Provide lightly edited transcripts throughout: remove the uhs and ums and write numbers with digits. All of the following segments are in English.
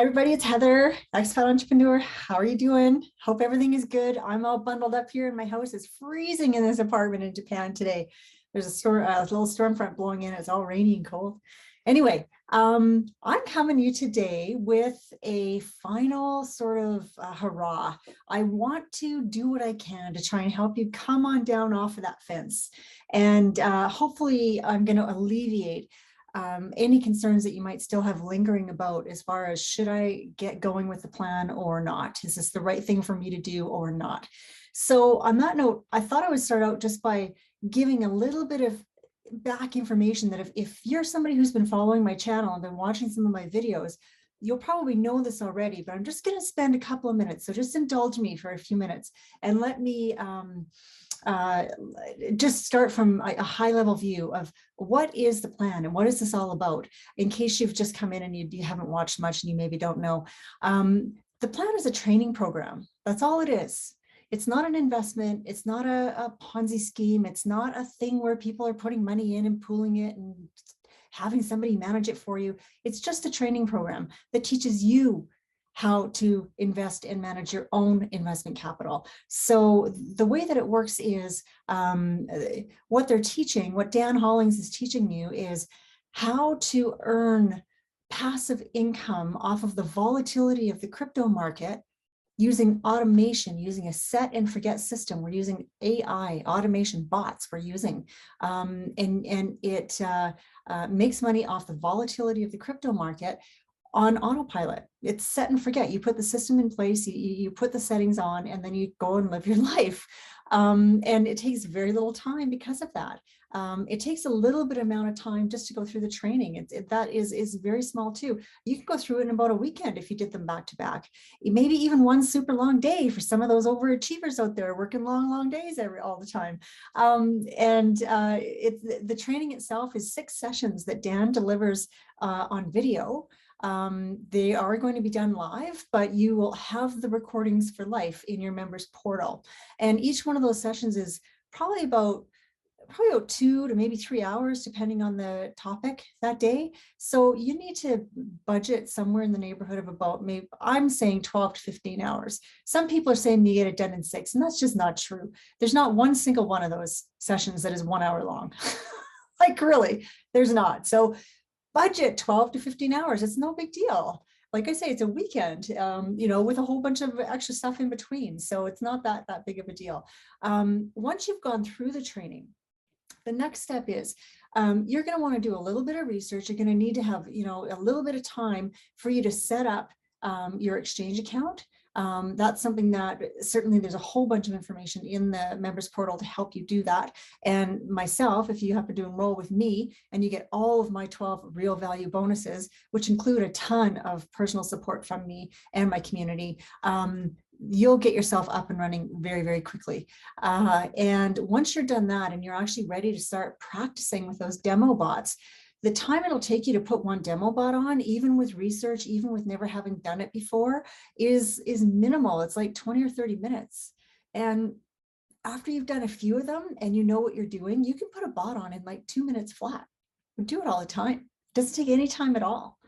Everybody, it's Heather, expat entrepreneur. How are you doing? Hope everything is good. I'm all bundled up here in my house. It's freezing in this apartment in Japan today. There's a little storm front blowing in. It's all rainy and cold. Anyway, I'm coming to you today with a final sort of hurrah. I want to do what I can to try and help you come on down off of that fence. And hopefully I'm going to alleviate any concerns that you might still have lingering about as far as should I get going with the plan or not? Is this the right thing for me to do or not? So on that note, I thought I would start out just by giving a little bit of back information that if you're somebody who's been following my channel and been watching some of my videos, you'll probably know this already, but I'm just going to spend a couple of minutes. So just indulge me for a few minutes and let me just start from a high level view of what is the plan and what is this all about, in case you've just come in and you haven't watched much and you maybe don't know. The plan is a training program. That's all it is. It's not an investment. It's not a Ponzi scheme. It's not a thing where people are putting money in and pooling it and having somebody manage it for you. It's just a training program that teaches you how to invest and manage your own investment capital. So the way that it works is what they're teaching, what Dan Hollings is teaching you is how to earn passive income off of the volatility of the crypto market using automation, using a set and forget system. We're using AI, automation bots we're using, and it makes money off the volatility of the crypto market on autopilot. It's set and forget. You put the system in place, you put the settings on, and then you go and live your life. And it takes very little time because of that. It takes a little bit amount of time just to go through the training. That is very small too. You can go through it in about a weekend if you did them back to back. Maybe even one super long day for some of those overachievers out there working long days all the time. The training itself is 6 sessions that Dan delivers on video. They are going to be done live, but you will have the recordings for life in your members portal. And each one of those sessions is probably about 2 to maybe 3 hours, depending on the topic that day. So you need to budget somewhere in the neighborhood of about, maybe I'm saying 12 to 15 hours. Some people are saying you get it done in 6, and that's just not true. There's not one single one of those sessions that is 1 hour long. Like really, there's not. So budget 12 to 15 hours. It's no big deal. Like I say, it's a weekend, with a whole bunch of extra stuff in between. So it's not that big of a deal. Once you've gone through the training, the next step is you're going to want to do a little bit of research. You're going to need to have, a little bit of time for you to set up your exchange account. That's something that certainly there's a whole bunch of information in the members portal to help you do that. And myself, if you happen to enroll with me and you get all of my 12 real value bonuses, which include a ton of personal support from me and my community, you'll get yourself up and running very, very quickly. And once you're done that and you're actually ready to start practicing with those demo bots, the time it'll take you to put one demo bot on, even with research, even with never having done it before, is minimal. It's like 20 or 30 minutes. And after you've done a few of them and you know what you're doing, you can put a bot on in like 2 minutes flat. We do it all the time. It doesn't take any time at all.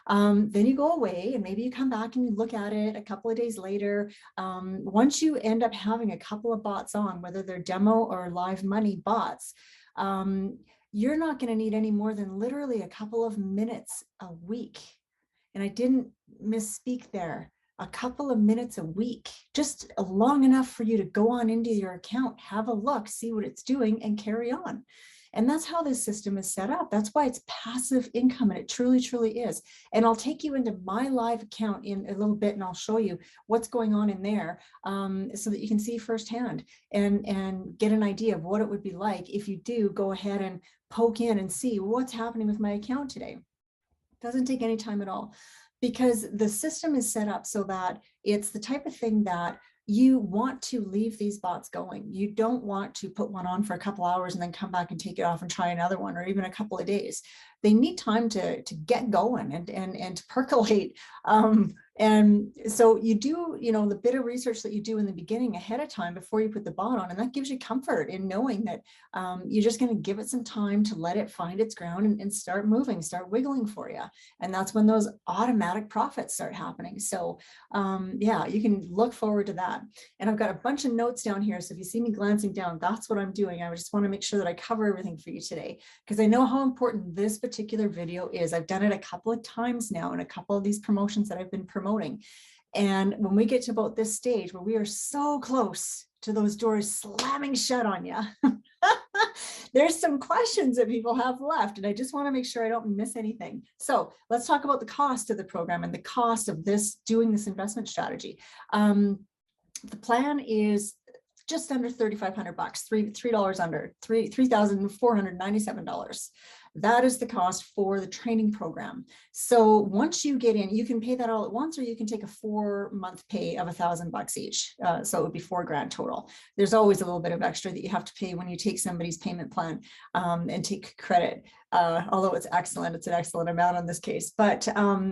Then you go away and maybe you come back and you look at it a couple of days later. Once you end up having a couple of bots on, whether they're demo or live money bots, you're not going to need any more than literally a couple of minutes a week. And I didn't misspeak there. A couple of minutes a week, just long enough for you to go on into your account, have a look, see what it's doing, and carry on. And that's how this system is set up. That's why it's passive income, and it truly, truly is. And I'll take you into my live account in a little bit, and I'll show you what's going on in there so that you can see firsthand and get an idea of what it would be like if you do go ahead and poke in and see what's happening with my account today. It doesn't take any time at all, because the system is set up so that it's the type of thing that you want to leave these bots going. You don't want to put one on for a couple hours and then come back and take it off and try another one, or even a couple of days. They need time to get going and to percolate, And so you do, the bit of research that you do in the beginning ahead of time before you put the bot on, and that gives you comfort in knowing that you're just going to give it some time to let it find its ground and start moving, start wiggling for you. And that's when those automatic profits start happening. So yeah, you can look forward to that. And I've got a bunch of notes down here. So if you see me glancing down, that's what I'm doing. I just want to make sure that I cover everything for you today, because I know how important this particular video is. I've done it a couple of times now in a couple of these promotions that I've been promoting. And when we get to about this stage where we are so close to those doors slamming shut on you, there's some questions that people have left, and I just want to make sure I don't miss anything. So let's talk about the cost of the program and the cost of doing this investment strategy. The plan is just under $3,500, $3 under, $3,497. That is the cost for the training program. So once you get in, you can pay that all at once, or you can take a 4-month pay of $1,000 each. So it would be $4,000 total. There's always a little bit of extra that you have to pay when you take somebody's payment plan and take credit. Although it's excellent, it's an excellent amount in this case. But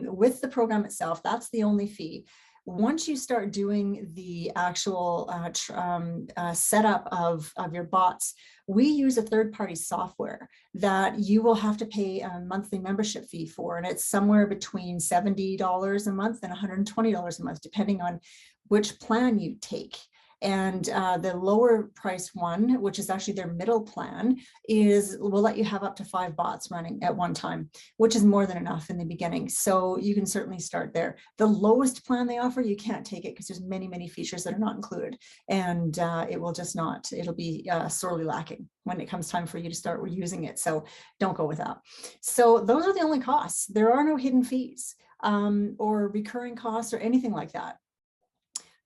with the program itself, that's the only fee. Once you start doing the actual setup of your bots, we use a third-party software that you will have to pay a monthly membership fee for, and it's somewhere between $70 a month and $120 a month, depending on which plan you take. And the lower price one, which is actually their middle plan, will let you have up to 5 bots running at one time, which is more than enough in the beginning. So you can certainly start there. The lowest plan they offer, you can't take it because there's many, many features that are not included. And it will just not, it'll be sorely lacking when it comes time for you to start using it. So don't go with that. So those are the only costs. There are no hidden fees or recurring costs or anything like that.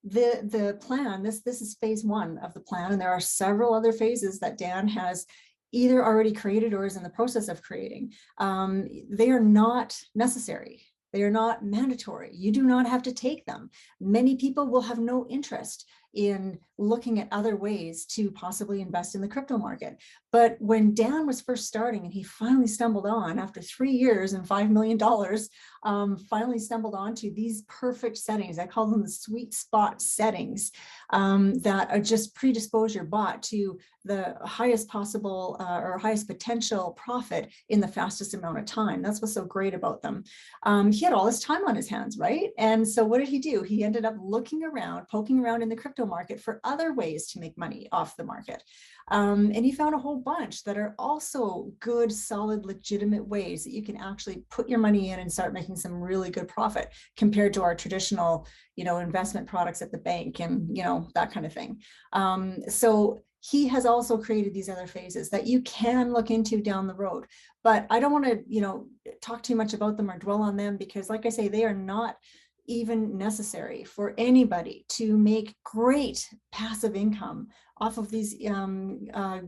The plan, this is phase 1 of the plan, and there are several other phases that Dan has either already created or is in the process of creating. They are not necessary. They are not mandatory. You do not have to take them. Many people will have no interest in looking at other ways to possibly invest in the crypto market. But when Dan was first starting and he finally stumbled on, after 3 years and $5 million, finally stumbled onto these perfect settings. I call them the sweet spot settings that are just predispose your bot to the highest possible or highest potential profit in the fastest amount of time. That's what's so great about them. He had all this time on his hands, right? And so what did he do? He ended up looking around, poking around in the crypto market for other ways to make money off the market. And he found a whole bunch that are also good, solid, legitimate ways that you can actually put your money in and start making some really good profit compared to our traditional, investment products at the bank and, that kind of thing. So he has also created these other phases that you can look into down the road, but I don't want to, talk too much about them or dwell on them, because like I say, they are not even necessary for anybody to make great passive income off of these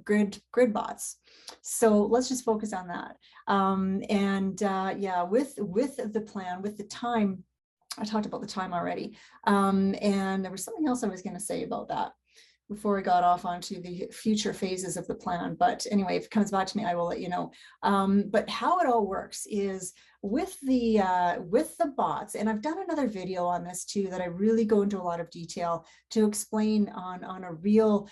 grid bots. So let's just focus on that. Yeah, with the plan, with the time, I talked about the time already. And there was something else I was going to say about that before I got off onto the future phases of the plan. But anyway, if it comes back to me, I will let you know. But how it all works is with the bots, and I've done another video on this too, that I really go into a lot of detail to explain on a real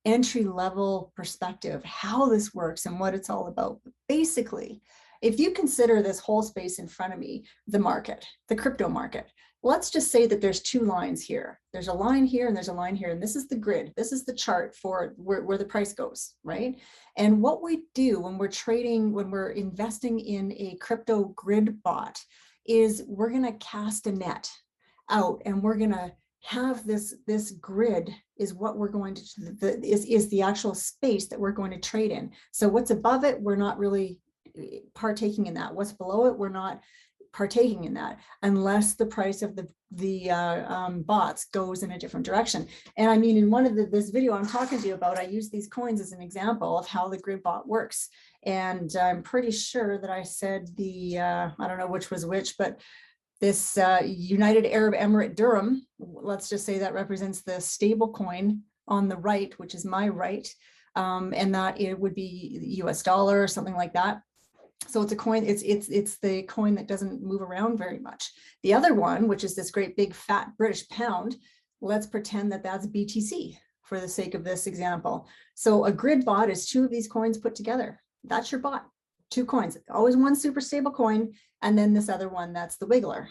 entry level perspective how this works and what it's all about. But basically, if you consider this whole space in front of me, the market, the crypto market, let's just say that there's 2 lines here. There's a line here and there's a line here. And this is the grid. This is the chart for where the price goes, right? And what we do when we're trading, when we're investing in a crypto grid bot, is we're going to cast a net out, and we're going to have this grid is what we're going to, is the actual space that we're going to trade in. So what's above it, we're not really partaking in that. What's below it, we're not partaking in that, unless the price of the bots goes in a different direction. And I mean, in one of this video I'm talking to you about, I use these coins as an example of how the grid bot works. And I'm pretty sure that I said I don't know which was which, but this United Arab Emirate Dirham, let's just say that represents the stable coin on the right, which is my right, and that it would be US dollar or something like that. So it's a coin, it's the coin that doesn't move around very much. The other one, which is this great big fat British pound, let's pretend that that's BTC for the sake of this example. So a grid bot is two of these coins put together. That's your bot, two coins, always one super stable coin, and then this other one, that's the wiggler.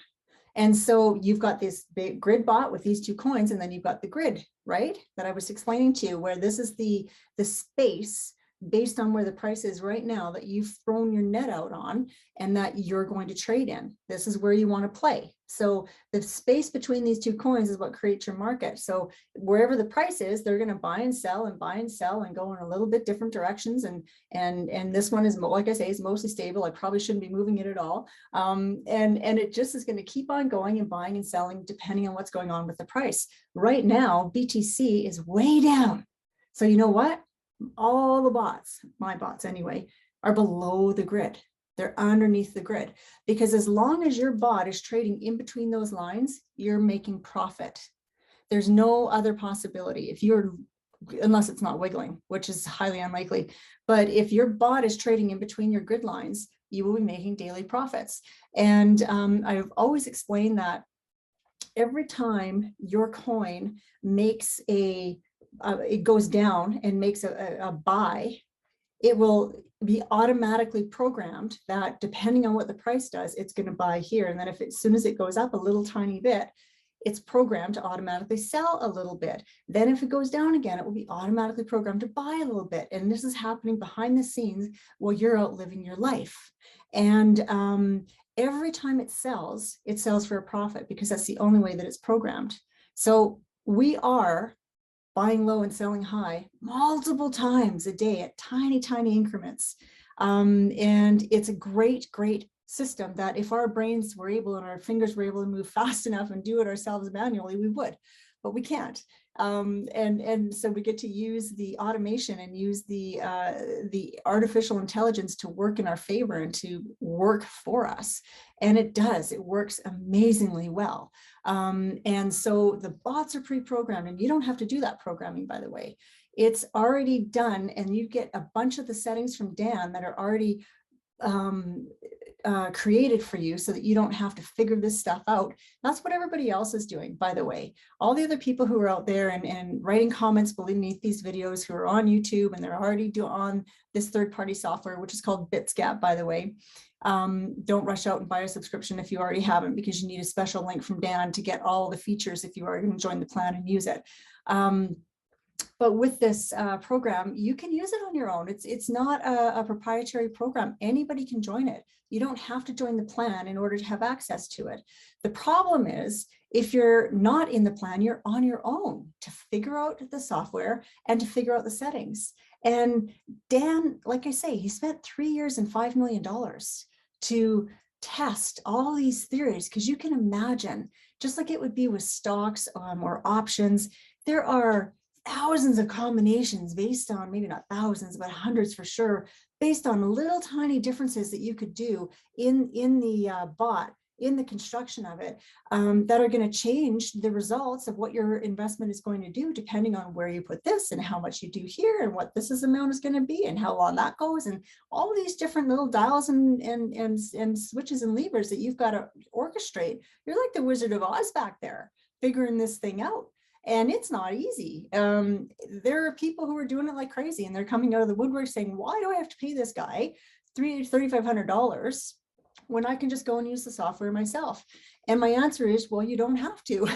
And so you've got this big grid bot with these two coins, and then you've got the grid, right? That I was explaining to you, where this is the space based on where the price is right now that you've thrown your net out on and that you're going to trade in. This is where you want to play. So the space between these two coins is what creates your market. So wherever the price is, they're going to buy and sell and buy and sell and go in a little bit different directions. And this one is, like I say, is mostly stable. I probably shouldn't be moving it at all. And it just is going to keep on going and buying and selling depending on what's going on with the price. Right now, BTC is way down. So you know what? All the bots, my bots anyway, are below the grid. They're underneath the grid, because as long as your bot is trading in between those lines, you're making profit. There's no other possibility. If you're, unless it's not wiggling, which is highly unlikely, but if your bot is trading in between your grid lines, you will be making daily profits. And I've always explained that every time your coin makes it goes down and makes a buy, it will be automatically programmed that depending on what the price does, it's going to buy here. And then if as soon as it goes up a little tiny bit, it's programmed to automatically sell a little bit. Then if it goes down again, it will be automatically programmed to buy a little bit. And this is happening behind the scenes while you're out living your life. And every time it sells for a profit, because that's the only way that it's programmed. So we are buying low and selling high multiple times a day at tiny, tiny increments. And it's a great, great system that if our brains were able and our fingers were able to move fast enough and do it ourselves manually, we would, but we can't. And so we get to use the automation and use the artificial intelligence to work in our favor and to work for us. And it does, it works amazingly well. And so the bots are pre-programmed, and you don't have to do that programming, by the way. It's already done, and you get a bunch of the settings from Dan that are already created for you so that you don't have to figure this stuff out. That's what everybody else is doing, by the way. All the other people who are out there and writing comments beneath these videos, who are on YouTube and they're already on this third-party software, which is called Bitsgap, by the way. Don't rush out and buy a subscription if you already haven't, because you need a special link from Dan to get all the features if you are going to join the plan and use it. But with this program, you can use it on your own. It's not a proprietary program. Anybody can join it. You don't have to join the plan in order to have access to it. The problem is, if you're not in the plan, you're on your own to figure out the software and to figure out the settings. And Dan, like I say, he spent 3 years and $5 million to test all these theories, because you can imagine, just like it would be with stocks or options, there are thousands of combinations based on, maybe not thousands, but hundreds for sure, based on little tiny differences that you could do in the bot, in the construction of it, that are going to change the results of what your investment is going to do, depending on where you put this and how much you do here and what this amount is going to be and how long that goes, and all of these different little dials and switches and levers that you've got to orchestrate. You're like the Wizard of Oz back there figuring this thing out. And it's not easy. There are people who are doing it like crazy, and they're coming out of the woodwork saying, why do I have to pay this guy $3,500 when I can just go and use the software myself? And my answer is, well, you don't have to.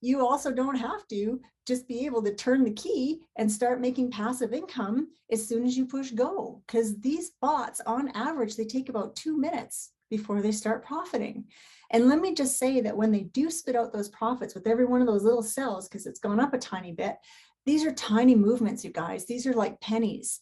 You also don't have to just be able to turn the key and start making passive income as soon as you push go. Because these bots, on average, they take about 2 minutes before they start profiting. And let me just say that when they do spit out those profits with every one of those little cells, because it's gone up a tiny bit, these are tiny movements, you guys. These are like pennies.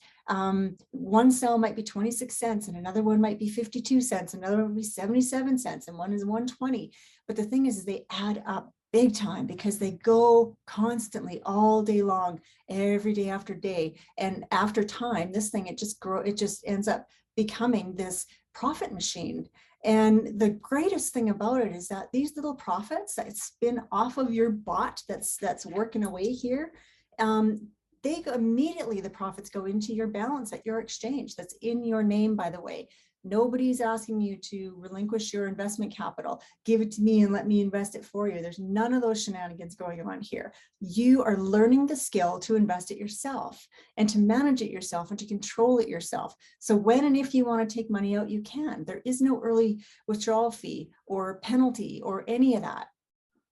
One cell might be 26 cents, and another one might be 52 cents, another one would be 77 cents, and one is 120. But the thing is they add up big time, because they go constantly all day long, every day after day. And after time, this thing, it just ends up becoming this profit machine. And the greatest thing about it is that these little profits that spin off of your bot that's working away here, immediately the profits go into your balance at your exchange. That's in your name, by the way. Nobody's asking you to relinquish your investment capital. Give it to me and let me invest it for you. There's none of those shenanigans going on here. You are learning the skill to invest it yourself and to manage it yourself and to control it yourself. So when and if you want to take money out, you can. There is no early withdrawal fee or penalty or any of that.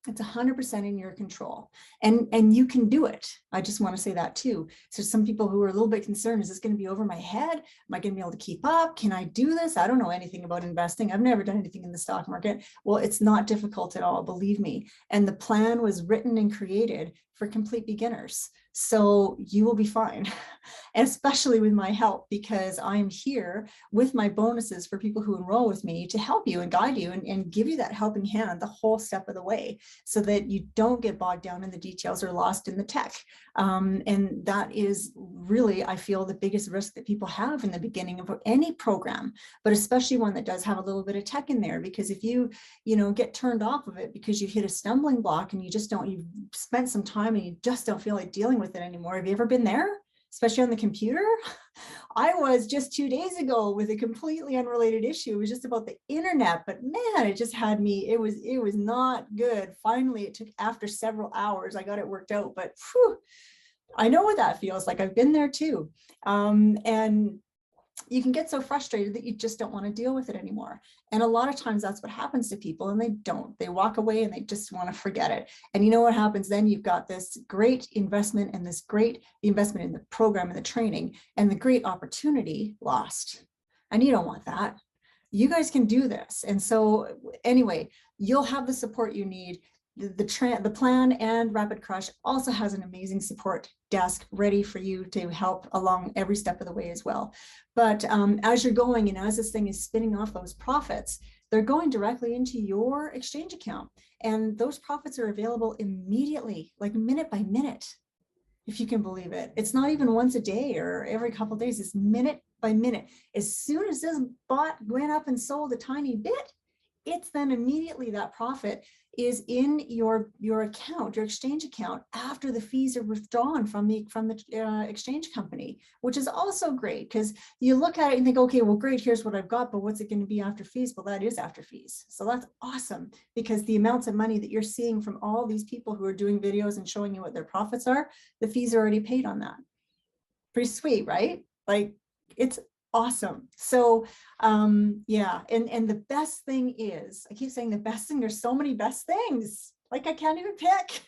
It's 100% in your control, and you can do it. I just want to say that too. So some people who are a little bit concerned, is this going to be over my head? Am I going to be able to keep up? Can I do this? I don't know anything about investing. I've never done anything in the stock market. Well, it's not difficult at all, believe me. And the plan was written and created for complete beginners. So you will be fine, and especially with my help, because I'm here with my bonuses for people who enroll with me to help you and guide you and give you that helping hand the whole step of the way, so that you don't get bogged down in the details or lost in the tech. And that is really, I feel, the biggest risk that people have in the beginning of any program, but especially one that does have a little bit of tech in there. Because if you get turned off of it because you hit a stumbling block and you've spent some time and you just don't feel like dealing with it anymore. Have you ever been there? Especially on the computer? I was just 2 days ago with a completely unrelated issue. It was just about the internet, but man, it just had me, it was not good. Finally, it took, after several hours, I got it worked out, but whew, I know what that feels like. I've been there too. And you can get so frustrated that you just don't want to deal with it anymore. And a lot of times that's what happens to people, and they walk away and they just want to forget it. And you know what happens then? You've got this great investment and the investment in the program and the training and the great opportunity lost. And you don't want that. You guys can do this. And so anyway, you'll have the support you need. The plan and Rapid Crush also has an amazing support desk ready for you to help along every step of the way as well. But as you're going and as this thing is spinning off those profits, they're going directly into your exchange account. And those profits are available immediately, like minute by minute, if you can believe it. It's not even once a day or every couple of days, it's minute by minute. As soon as this bot went up and sold a tiny bit, it's then immediately that profit is in your account, your exchange account, after the fees are withdrawn from the exchange company, which is also great, because you look at it and think, okay, well, great, here's what I've got, but what's it going to be after fees? Well, that is after fees. So that's awesome, because the amounts of money that you're seeing from all these people who are doing videos and showing you what their profits are, the fees are already paid on that. Pretty sweet, right? Like, it's awesome. So yeah, and the best thing is, I keep saying the best thing, there's so many best things, like I can't even pick.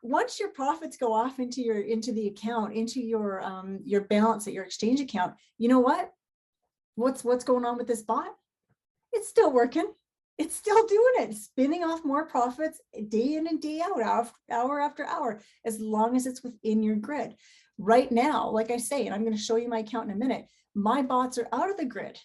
Once your profits go off into the account, into your balance at your exchange account, you know what's going on with this bot? It's still working. It's still doing it, spinning off more profits day in and day out, hour after hour, as long as it's within your grid. Right now, like I say, and I'm going to show you my account in a minute, my bots are out of the grid.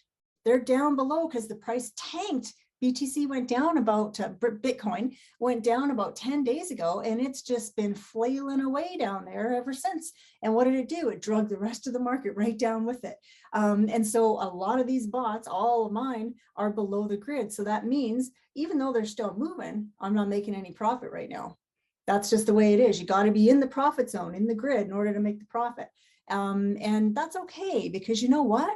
They're down below because the price tanked. BTC went down about, Bitcoin went down about 10 days ago, and it's just been flailing away down there ever since. And what did it do? It drug the rest of the market right down with it. And so a lot of these bots, all of mine, are below the grid. So that means even though they're still moving, I'm not making any profit right now. That's just the way it is. You got to be in the profit zone, in the grid, in order to make the profit. And that's okay, because you know what?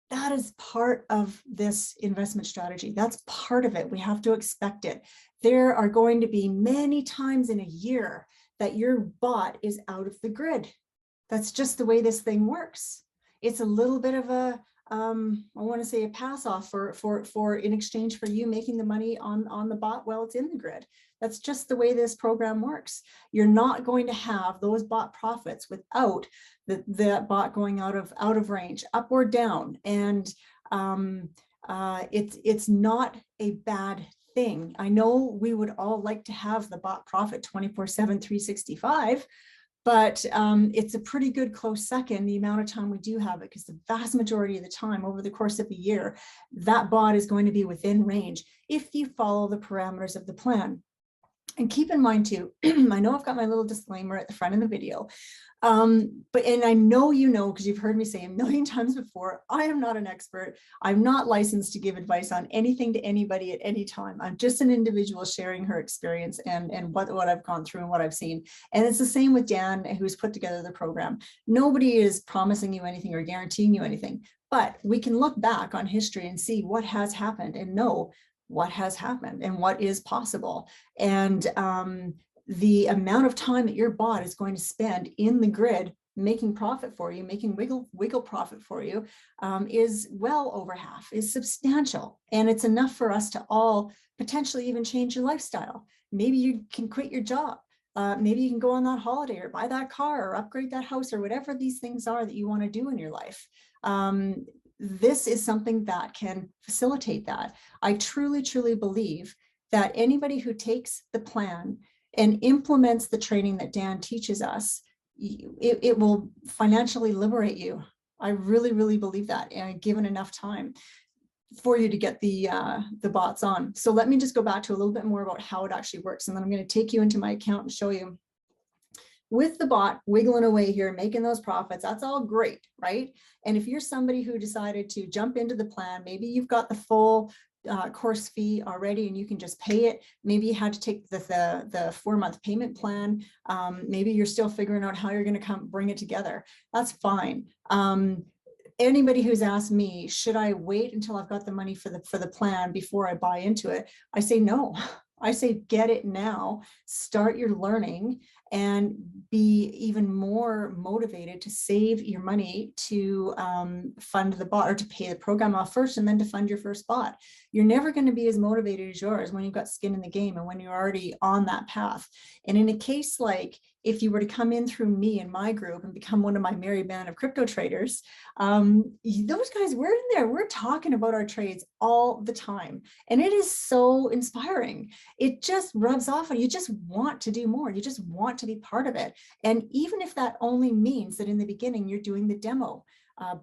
That is part of this investment strategy. That's part of it. We have to expect it. There are going to be many times in a year that your bot is out of the grid. That's just the way this thing works. It's a little bit of a, I want to say, a pass off for in exchange for you making the money on the bot while it's in the grid. That's just the way this program works. You're not going to have those bot profits without that bot going out of range, up or down. And it's not a bad thing. I know we would all like to have the bot profit 24/7, 365. But it's a pretty good close second, the amount of time we do have it, because the vast majority of the time over the course of a year, that bot is going to be within range if you follow the parameters of the plan. And keep in mind too, I know I've got my little disclaimer at the front of the video, and I know you know, because you've heard me say a million times before, I am not an expert. I'm not licensed to give advice on anything to anybody at any time. I'm just an individual sharing her experience and what I've gone through and what I've seen. And it's the same with Dan, who's put together the program. Nobody is promising you anything or guaranteeing you anything, but we can look back on history and see what has happened and know what has happened and what is possible. And the amount of time that your bot is going to spend in the grid making profit for you, making wiggle profit for you, is well over half, is substantial. And it's enough for us to all potentially even change your lifestyle. Maybe you can quit your job. Maybe you can go on that holiday or buy that car or upgrade that house or whatever these things are that you want to do in your life. This is something that can facilitate that. I truly, truly believe that anybody who takes the plan and implements the training that Dan teaches us, it will financially liberate you. I really, really believe that, and given enough time for you to get the bots on. So let me just go back to a little bit more about how it actually works, and then I'm going to take you into my account and show you. With the bot wiggling away here, making those profits, that's all great, right? And if you're somebody who decided to jump into the plan, maybe you've got the full course fee already and you can just pay it. Maybe you had to take the 4-month payment plan. Maybe you're still figuring out how you're going to bring it together. That's fine. Anybody who's asked me, should I wait until I've got the money for the plan before I buy into it? I say no. I say get it now, start your learning, and be even more motivated to save your money to fund the bot, or to pay the program off first and then to fund your first bot. You're never going to be as motivated as yours when you've got skin in the game and when you're already on that path. And in a case like if you were to come in through me and my group and become one of my merry band of crypto traders, those guys, we're in there, we're talking about our trades all the time. And it is so inspiring. It just rubs off on you. You just want to do more. You just want to be part of it. And even if that only means that in the beginning, you're doing the demo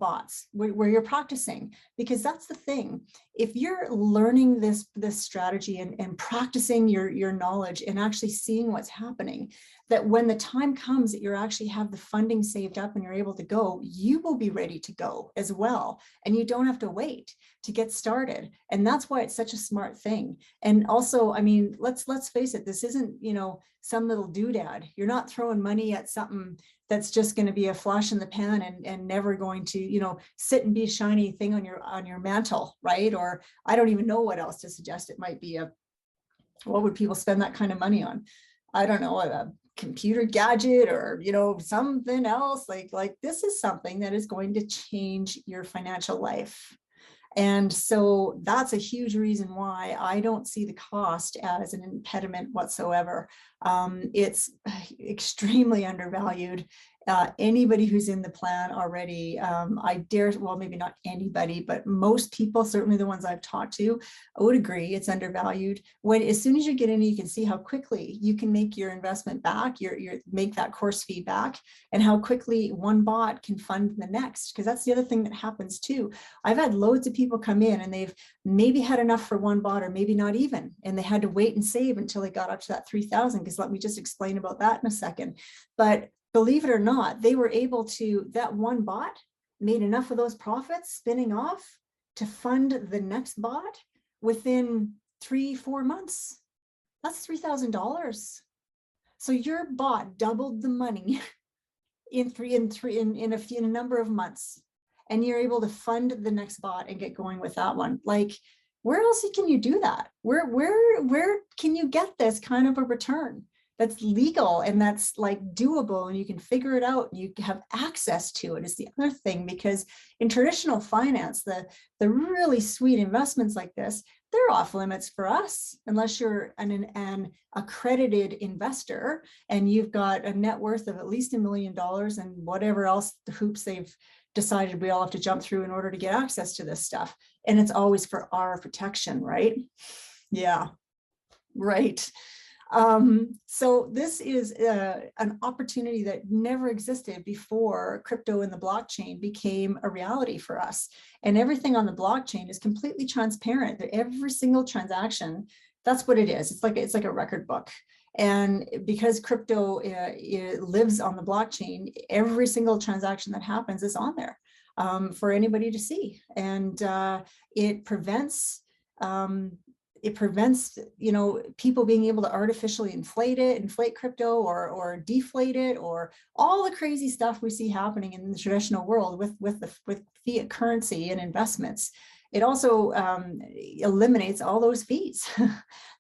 bots where you're practicing, because that's the thing. If you're learning this strategy and practicing your knowledge and actually seeing what's happening, that when the time comes that you actually have the funding saved up and you're able to go, you will be ready to go as well. And you don't have to wait to get started. And that's why it's such a smart thing. And also, I mean, let's face it, this isn't, some little doodad. You're not throwing money at something that's just going to be a flash in the pan and never going to, sit and be a shiny thing on your mantle, right? Or I don't even know what else to suggest. It might be what would people spend that kind of money on? I don't know, a computer gadget or, something else. Like this is something that is going to change your financial life. And so that's a huge reason why I don't see the cost as an impediment whatsoever. It's extremely undervalued. Anybody who's in the plan already, I dare, well, maybe not anybody, but most people, certainly the ones I've talked to, I would agree it's undervalued. As soon as you get in, you can see how quickly you can make your investment back, make that course fee back, and how quickly one bot can fund the next. Because that's the other thing that happens too. I've had loads of people come in and they've maybe had enough for one bot or maybe not even, and they had to wait and save until they got up to that 3,000. Because let me just explain about that in a second. But believe it or not, they were able to, that one bot made enough of those profits spinning off to fund the next bot within 3-4 months. That's $3,000. So your bot doubled the money in a number of months, and you're able to fund the next bot and get going with that one. Like, where else can you do that? Where can you get this kind of a return that's legal and that's like doable and you can figure it out and you have access to it? Is the other thing, because in traditional finance, the really sweet investments like this, they're off limits for us unless you're an accredited investor and you've got a net worth of at least $1 million and whatever else the hoops they've decided we all have to jump through in order to get access to this stuff. And it's always for our protection, right? Yeah, right. So this is an opportunity that never existed before crypto and the blockchain became a reality for us. And everything on the blockchain is completely transparent. Every single transaction That's what it is. It's like a record book. And because crypto it lives on the blockchain, every single transaction that happens is on there for anybody to see. And it prevents people being able to artificially inflate crypto or deflate it, or all the crazy stuff we see happening in the traditional world with fiat currency and investments. It also eliminates all those fees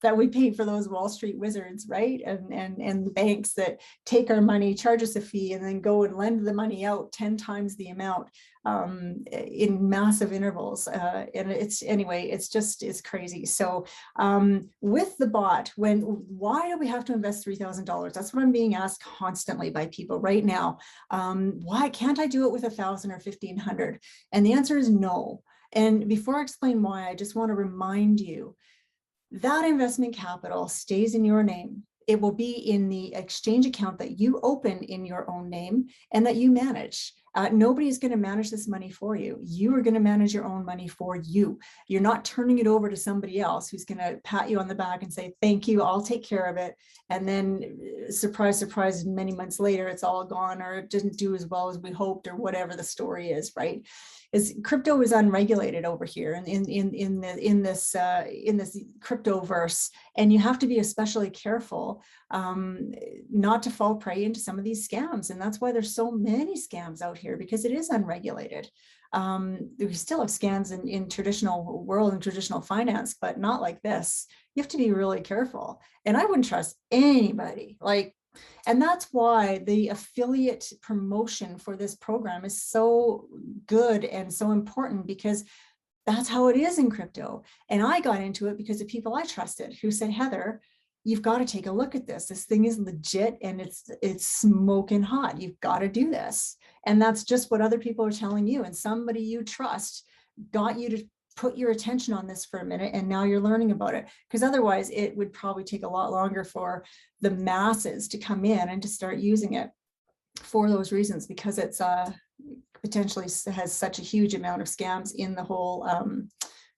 that we pay for those Wall Street wizards, right? And the banks that take our money, charge us a fee, and then go and lend the money out 10 times the amount in massive intervals. And it's crazy. So with the bot, why do we have to invest $3,000? That's what I'm being asked constantly by people right now. Why can't I do it with 1,000 or 1,500? And the answer is no. And before I explain why, I just want to remind you that investment capital stays in your name. It will be in the exchange account that you open in your own name and that you manage. Nobody's going to manage this money for you. You are going to manage your own money for you. You're not turning it over to somebody else who's going to pat you on the back and say, thank you, I'll take care of it. And then surprise, surprise, many months later, it's all gone, or it didn't do as well as we hoped, or whatever the story is, right? Crypto is unregulated over here in this cryptoverse, and you have to be especially careful not to fall prey into some of these scams. And that's why there's so many scams out here, because it is unregulated. We still have scams in traditional world and traditional finance, but not like this. You have to be really careful. And I wouldn't trust anybody. And that's why the affiliate promotion for this program is so good and so important, because that's how it is in crypto. And I got into it because of people I trusted who said, Heather, you've got to take a look at this. This thing is legit and it's smoking hot. You've got to do this. And that's just what other people are telling you. And somebody you trust got you to put your attention on this for a minute, and now you're learning about it, because otherwise it would probably take a lot longer for the masses to come in and to start using it for those reasons, because it's potentially has such a huge amount of scams in the whole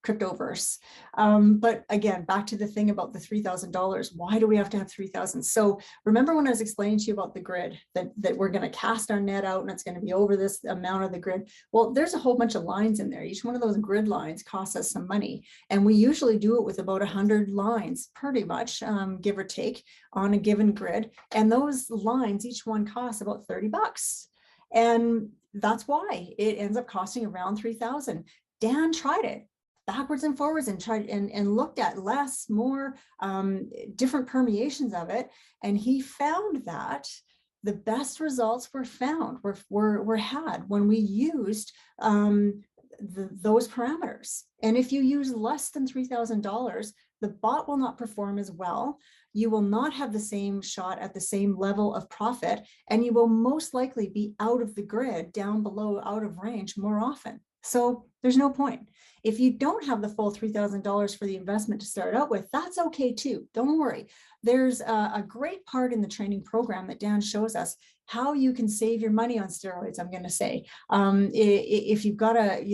cryptoverse. But again, back to the thing about the $3,000. Why do we have to have 3,000? So remember when I was explaining to you about the grid, that we're going to cast our net out and it's going to be over this amount of the grid. Well, there's a whole bunch of lines in there. Each one of those grid lines costs us some money. And we usually do it with about 100 lines, pretty much, give or take, on a given grid. And those lines, each one costs about $30. And that's why it ends up costing around 3,000. Dan tried it backwards and forwards and tried and looked at less, more different permeations of it. And he found that the best results were had when we used those parameters. And if you use less than $3,000, the bot will not perform as well. You will not have the same shot at the same level of profit, and you will most likely be out of the grid, down below, out of range more often. So there's no point. If you don't have the full $3,000 for the investment to start out with, that's okay too. Don't worry. There's a great part in the training program that Dan shows us how you can save your money on steroids, I'm going to say. If you've got to,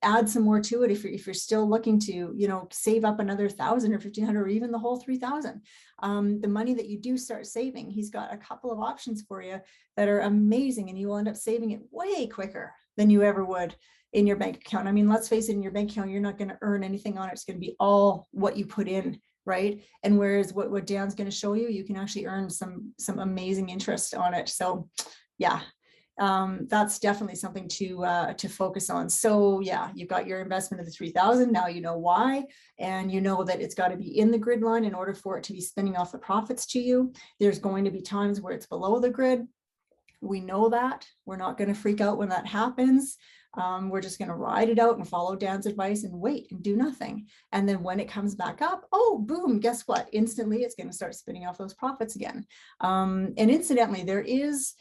add some more to it, if you're still looking to, save up another 1,000 or 1,500 or even the whole 3,000, the money that you do start saving, he's got a couple of options for you that are amazing, and you will end up saving it way quicker than you ever would in your bank account. I mean, let's face it, in your bank account, you're not going to earn anything on it. It's going to be all what you put in, right? And whereas what Dan's going to show you, you can actually earn some amazing interest on it. So yeah, that's definitely something to focus on. So yeah, you've got your investment of the 3,000. Now you know why, and you know that it's got to be in the grid line in order for it to be spinning off the profits to you. There's going to be times where it's below the grid. We know that. We're not going to freak out when that happens. We're just going to ride it out and follow Dan's advice and wait and do nothing. And then when it comes back up, oh, boom, guess what? Instantly, it's going to start spinning off those profits again. And incidentally, there is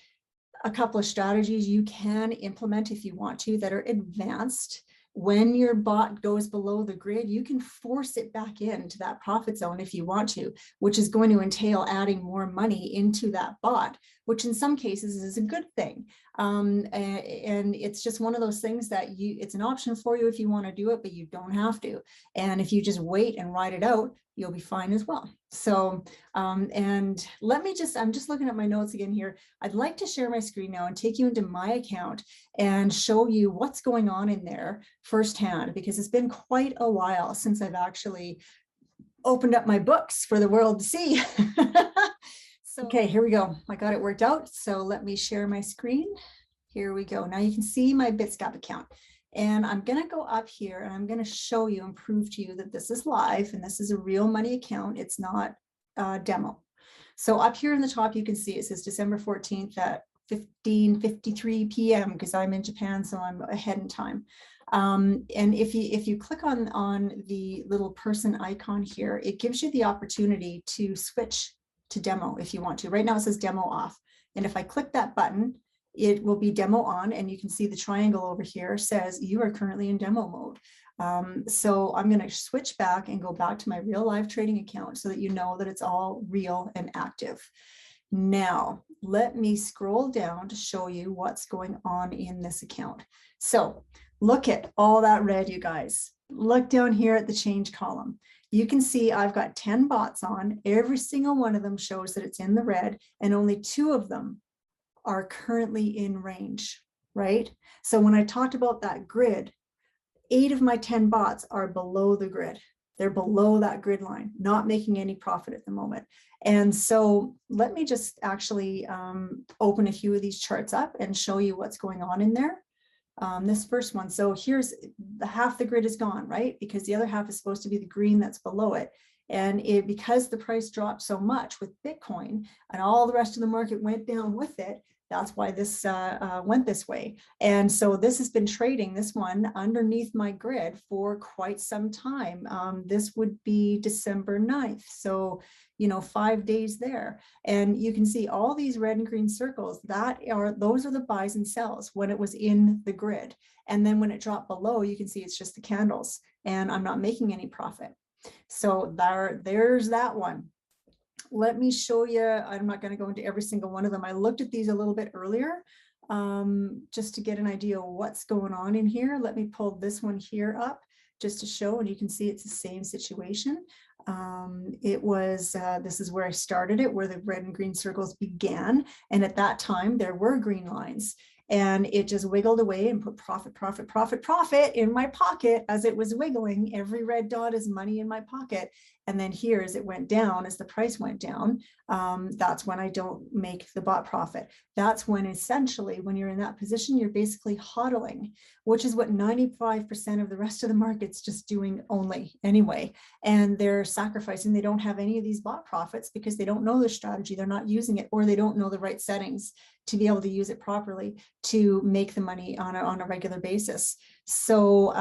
a couple of strategies you can implement if you want to that are advanced. When your bot goes below the grid, you can force it back into that profit zone if you want to, which is going to entail adding more money into that bot, which in some cases is a good thing. And it's just one of those things that it's an option for you if you want to do it, but you don't have to. And if you just wait and ride it out, you'll be fine as well. So, and I'm just looking at my notes again here. I'd like to share my screen now and take you into my account and show you what's going on in there firsthand, because it's been quite a while since I've actually opened up my books for the world to see. So, okay, here we go. I got it worked out. So let me share my screen. Here we go. Now you can see my Bitscap account. And I'm going to go up here and I'm going to show you and prove to you that this is live and this is a real money account. It's not a demo. So up here in the top, you can see it says December 14th at 15:53 p.m. because I'm in Japan, so I'm ahead in time. And if you click on the little person icon here, it gives you the opportunity to switch to demo if you want to. Right now it says demo off. And if I click that button, it will be demo on, and you can see the triangle over here says you are currently in demo mode. So I'm going to switch back and go back to my real live trading account so that you know that it's all real and active. Now, let me scroll down to show you what's going on in this account. So look at all that red, you guys. Look down here at the change column. You can see I've got 10 bots on. Every single one of them shows that it's in the red, and only 2 of them are currently in range, right? So when I talked about that grid, 8 of my 10 bots are below the grid. They're below that grid line, not making any profit at the moment. And so let me just actually open a few of these charts up and show you what's going on in there. This first one, so here's the half the grid is gone, right? Because the other half is supposed to be the green that's below it. And because the price dropped so much with Bitcoin and all the rest of the market went down with it, that's why this went this way. And so this has been trading, this one, underneath my grid for quite some time. This would be December 9th. So, 5 days there. And you can see all these red and green circles, those are the buys and sells when it was in the grid. And then when it dropped below, you can see it's just the candles and I'm not making any profit. So there's that one. Let me show you, I'm not going to go into every single one of them. I looked at these a little bit earlier just to get an idea of what's going on in here. Let me pull this one here up just to show, and you can see it's the same situation. This is where I started it, where the red and green circles began. And at that time, there were green lines. And it just wiggled away and put profit, profit, profit, profit in my pocket as it was wiggling. Every red dot is money in my pocket. And then here, as it went down, as the price went down, that's when I don't make the bot profit. That's when essentially, when you're in that position, you're basically hodling, which is what 95% of the rest of the market's just doing only anyway. And they're sacrificing. They don't have any of these bot profits because they don't know their strategy. They're not using it, or they don't know the right settings to be able to use it properly to make the money on a regular basis. So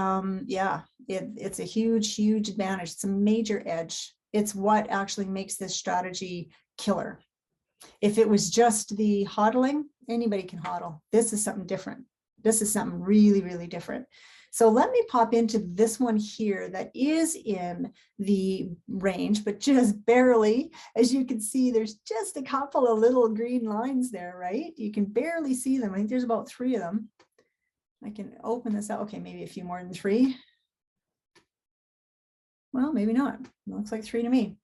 yeah, it's a huge, huge advantage. It's a major edge. It's what actually makes this strategy killer. If it was just the hodling, anybody can hodl. This is something different. This is something really, really different. So let me pop into this one here that is in the range, but just barely. As you can see, there's just a couple of little green lines there, right? You can barely see them. I think there's about 3 of them. I can open this up. Okay, maybe a few more than 3. Well, maybe not. It looks like 3 to me.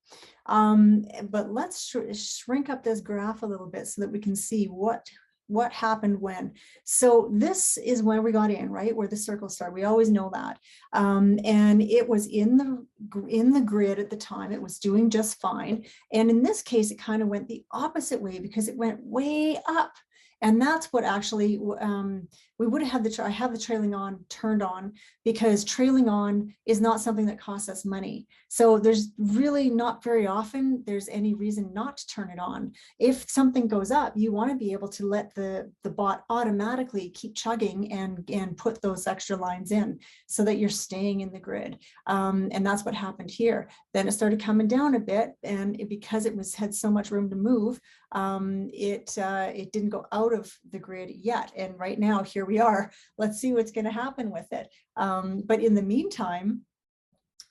But let's shrink up this graph a little bit so that we can see what happened when. So this is when we got in, right, where the circle started. We always know that. And it was in the grid at the time. It was doing just fine. And in this case, it kind of went the opposite way because it went way up. And that's what actually, we would have had I have the trailing on turned on because trailing on is not something that costs us money. So there's really not very often there's any reason not to turn it on. If something goes up, you want to be able to let the bot automatically keep chugging and put those extra lines in so that you're staying in the grid. And that's what happened here. Then it started coming down a bit, and because it had so much room to move, it didn't go out of the grid yet. And right now, here we are. Let's see what's going to happen with it. But in the meantime,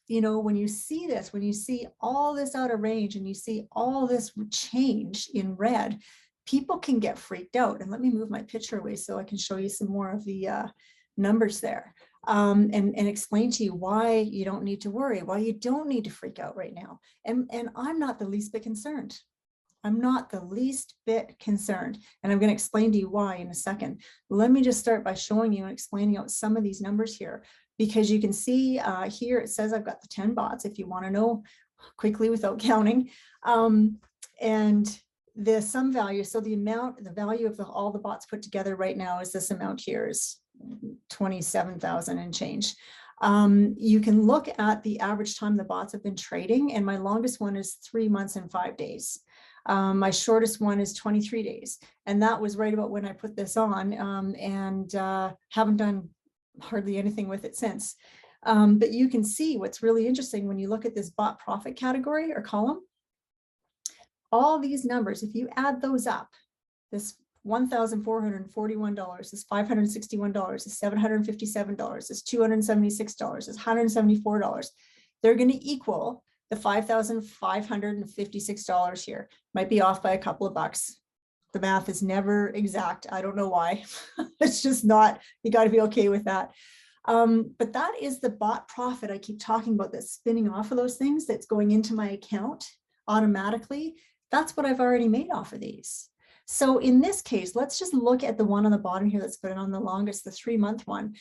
when you see this, when you see all this out of range and you see all this change in red, people can get freaked out. And let me move my picture away so I can show you some more of the numbers there, and explain to you why you don't need to worry, why you don't need to freak out right now. And I'm not the least bit concerned. I'm not the least bit concerned. And I'm going to explain to you why in a second. Let me just start by showing you and explaining out some of these numbers here, because you can see here it says I've got the 10 bots if you want to know quickly without counting. And the sum value, so the value of all the bots put together right now is this amount here, is 27,000 and change. You can look at the average time the bots have been trading, and my longest one is 3 months and 5 days. My shortest one is 23 days. And that was right about when I put this on, and haven't done hardly anything with it since. But you can see what's really interesting when you look at this bot profit category or column. All these numbers, if you add those up, this $1,441, this $561, this $757, this $276, this $174, they're going to equal the $5,556 here. Might be off by a couple of bucks. The math is never exact. I don't know why. It's just not, you got to be okay with that. But that is the bot profit I keep talking about, that's spinning off of those things, that's going into my account automatically. That's what I've already made off of these. So in this case, let's just look at the one on the bottom here that's been on the longest, the 3-month one.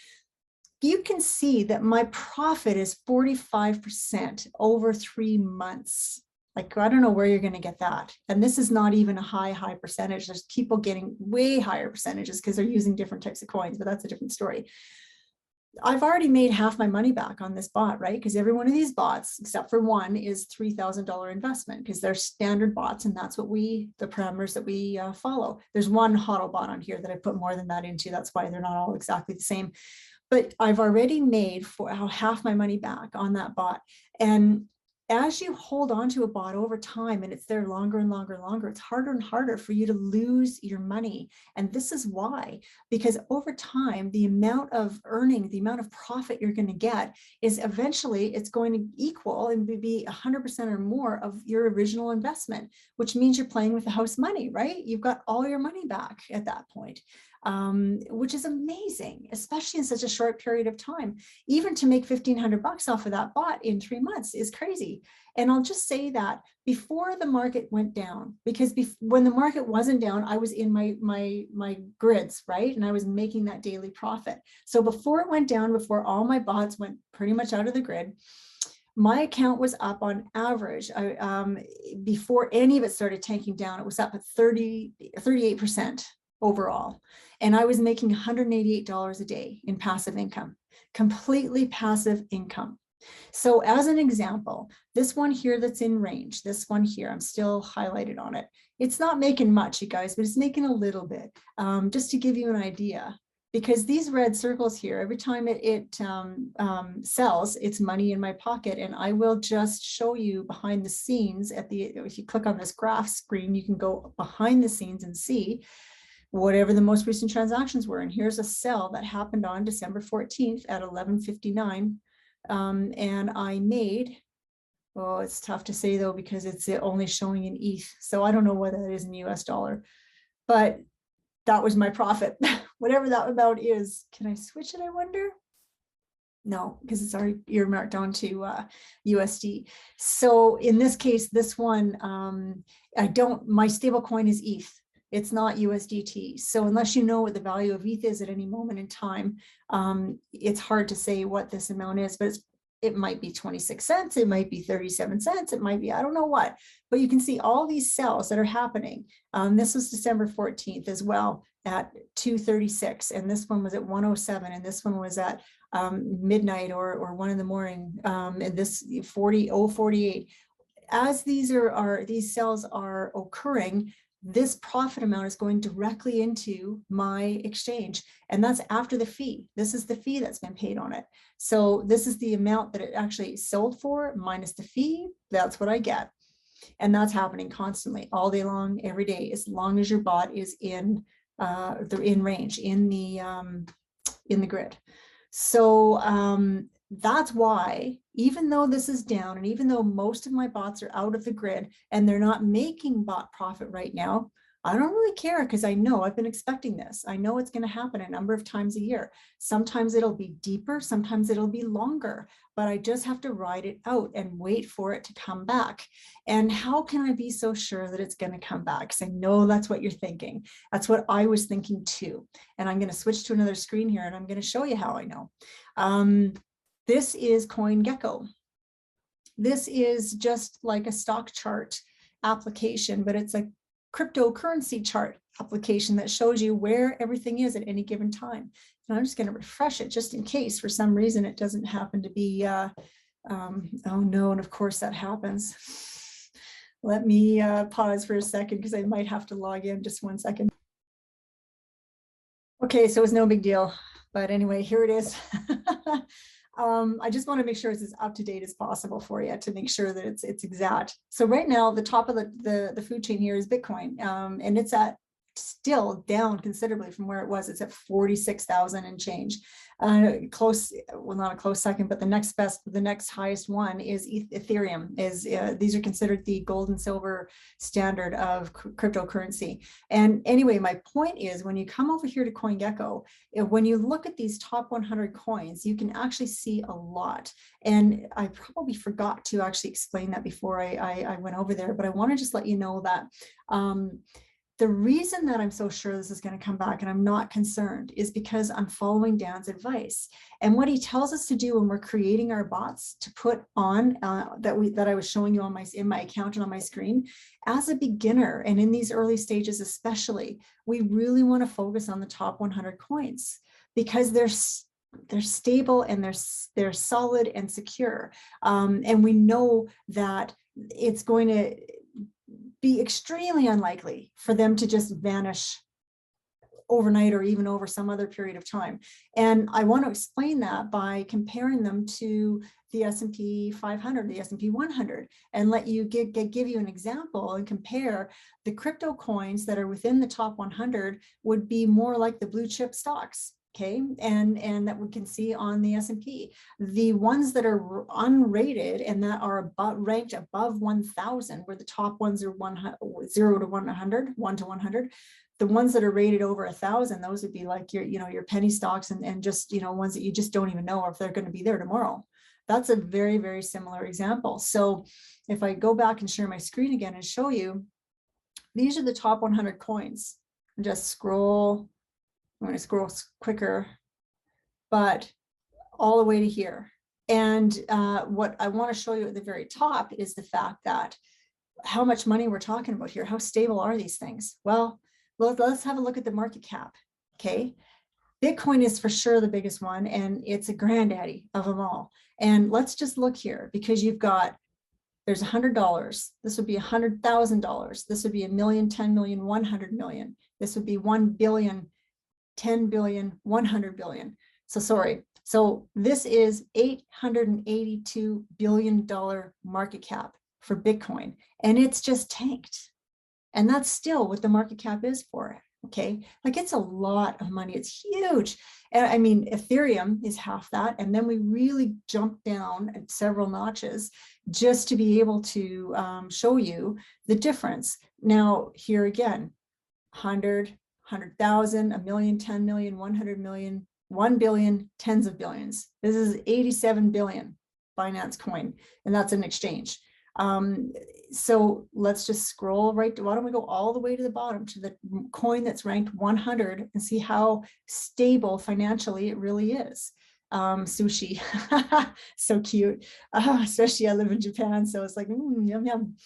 You can see that my profit is 45% over 3 months. Like, I don't know where you're going to get that. And this is not even a high percentage. There's people getting way higher percentages because they're using different types of coins, but that's a different story. I've already made half my money back on this bot, right? Because every one of these bots, except for one, is $3,000 investment, because they're standard bots, and that's what the parameters that we follow. There's one HODL bot on here that I put more than that into. That's why they're not all exactly the same. But I've already made half my money back on that bot. And as you hold on to a bot over time and it's there longer and longer and longer, it's harder and harder for you to lose your money. And this is why, because over time, the amount of earning, the amount of profit you're going to get is eventually it's going to equal and be 100% or more of your original investment, which means you're playing with the house money, right? You've got all your money back at that point. Which is amazing, especially in such a short period of time. Even to make $1,500 off of that bot in 3 months is crazy. And I'll just say that before the market went down, because when the market wasn't down, I was in my grids, right? And I was making that daily profit. So before it went down, before all my bots went pretty much out of the grid, my account was up on average. Before any of it started tanking down, it was up at 38% overall. And I was making $188 a day in passive income, completely passive income. So as an example, this one here that's in range, this one here, I'm still highlighted on it. It's not making much, you guys, but it's making a little bit, just to give you an idea. Because these red circles here, every time it sells, it's money in my pocket. And I will just show you behind the scenes if you click on this graph screen, you can go behind the scenes and see whatever the most recent transactions were. And here's a sell that happened on December 14th at 11:59. And I made, well, it's tough to say though, because it's only showing in ETH. So I don't know what that is in US dollar, but that was my profit, whatever that amount is. Can I switch it, I wonder? No, because it's already earmarked onto USD. So in this case, this one, my stable coin is ETH. It's not USDT. So unless you know what the value of ETH is at any moment in time, it's hard to say what this amount is, but it might be 26 cents, it might be 37 cents, it might be, I don't know what, but you can see all these sells that are happening. This was December 14th as well at 2:36, and this one was at 1:07, and this one was at midnight or 1 in the morning, and this 0:48. As these sells are occurring, this profit amount is going directly into my exchange. And that's after the fee. This is the fee that's been paid on it. So this is the amount that it actually sold for minus the fee. That's what I get. And that's happening constantly all day long, every day, as long as your bot is in range, in the grid. So that's why, even though this is down, and even though most of my bots are out of the grid and they're not making bot profit right now, I don't really care because I know I've been expecting this. I know it's going to happen a number of times a year. Sometimes it'll be deeper, sometimes it'll be longer, but I just have to ride it out and wait for it to come back. And how can I be so sure that it's going to come back? Because I know that's what you're thinking. That's what I was thinking too. And I'm going to switch to another screen here and I'm going to show you how I know. This is CoinGecko. This is just like a stock chart application, but it's a cryptocurrency chart application that shows you where everything is at any given time. And I'm just going to refresh it just in case for some reason it doesn't happen to be, oh no, and of course that happens. Let me pause for a second because I might have to log in just 1 second. Okay, so it's no big deal, but anyway, here it is. I just want to make sure it's as up to date as possible for you to make sure that it's exact. So right now, the top of the food chain here is Bitcoin, and it's at still down considerably from where it was. It's at 46,000 and change. Close, well, not a close second, but the next best, the next highest one is Ethereum. These are considered the gold and silver standard of cryptocurrency. And anyway, my point is when you come over here to CoinGecko, when you look at these top 100 coins, you can actually see a lot. And I probably forgot to actually explain that before I went over there, but I want to just let you know that the reason that I'm so sure this is going to come back and I'm not concerned is because I'm following Dan's advice. And what he tells us to do when we're creating our bots to put on that I was showing you on in my account and on my screen, as a beginner and in these early stages especially, we really want to focus on the top 100 coins because they're stable and they're solid and secure. And we know that it's going to be extremely unlikely for them to just vanish overnight or even over some other period of time. And I want to explain that by comparing them to the S&P 500, the S&P 100, and let you give you an example and compare the crypto coins that are within the top 100 would be more like the blue chip stocks. Okay, and that we can see on the S&P. The ones that are unrated and that are ranked above 1,000, where the top ones are 0 to 100, 1 to 100. The ones that are rated over 1,000, those would be like your penny stocks and just ones that you just don't even know if they're going to be there tomorrow. That's a very, very similar example. So if I go back and share my screen again and show you, these are the top 100 coins. Just scroll. I'm going to scroll quicker, but all the way to here. And what I want to show you at the very top is the fact that how much money we're talking about here. How stable are these things? Well, let's have a look at the market cap. Okay. Bitcoin is for sure the biggest one, and it's a granddaddy of them all. And let's just look here because there's $100. This would be $100,000. This would be 1,000,000, 10 million, 100 million. This would be 1 billion. 10 billion, 100 billion. So sorry. So this is $882 billion market cap for Bitcoin, and it's just tanked. And that's still what the market cap is for it. Okay. Like it's a lot of money. It's huge. And I mean, Ethereum is half that. And then we really jump down at several notches just to be able to show you the difference. Now, here again, 100,000, 1,000,000, 10 million, 100 million, 1 billion, tens of billions. This is 87 billion Binance coin, and that's an exchange. So let's just scroll right. Why don't we go all the way to the bottom to the coin that's ranked 100 and see how stable financially it really is. Sushi, so cute. Especially I live in Japan, so it's like yum yum.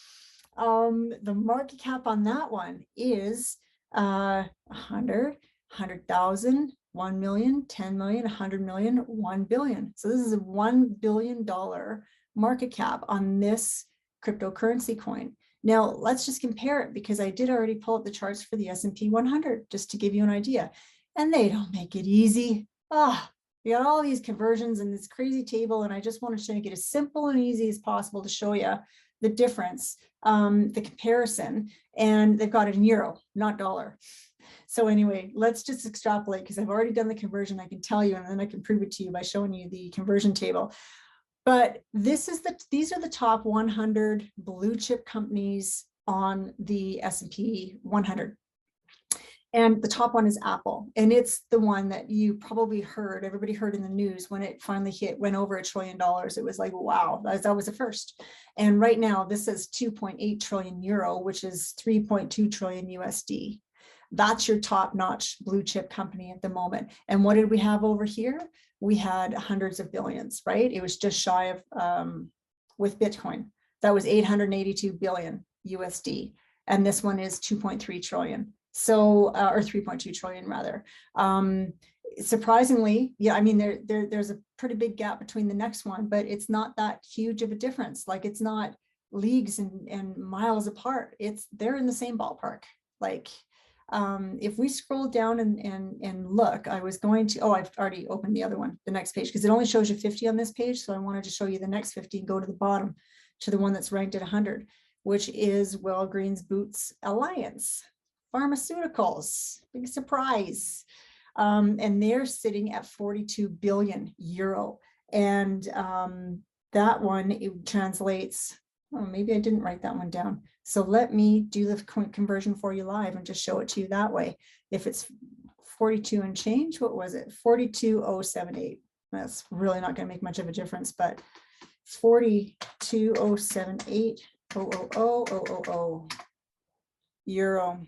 The market cap on that one is 100, 100,000, 1 million, 10 million, 100 million, 1 billion. So this is a $1 billion market cap on this cryptocurrency coin. Now let's just compare it because I did already pull up the charts for the S&P 100 just to give you an idea, and they don't make it easy. We got all these conversions and this crazy table, and I just wanted to make it as simple and easy as possible to show you the difference, the comparison, and they've got it in euro, not dollar. So anyway, let's just extrapolate because I've already done the conversion. I can tell you, and then I can prove it to you by showing you the conversion table. But these are the top 100 blue chip companies on the S&P 100. And the top one is Apple. And it's the one that you probably heard, everybody heard in the news when it finally went over $1 trillion. It was like, wow, that was the first. And right now this is 2.8 trillion euro, which is 3.2 trillion USD. That's your top notch blue chip company at the moment. And what did we have over here? We had hundreds of billions, right? It was just shy of, with Bitcoin, that was 882 billion USD. And this one is 2.3 trillion. So, or 3.2 trillion rather. Surprisingly, yeah, I mean, there's a pretty big gap between the next one, but it's not that huge of a difference. Like, it's not leagues and miles apart. They're in the same ballpark. Like, if we scroll down and look, I was going to, oh, I've already opened the other one, the next page, because it only shows you 50 on this page. So I wanted to show you the next 50 and go to the bottom to the one that's ranked at 100, which is Walgreens Boots Alliance. Pharmaceuticals, big surprise. And they're sitting at 42 billion euro. And that one, it translates, oh, maybe I didn't write that one down. So let me do the conversion for you live and just show it to you that way. If it's 42 and change, what was it? 42,078. That's really not going to make much of a difference, but 42,078, euro.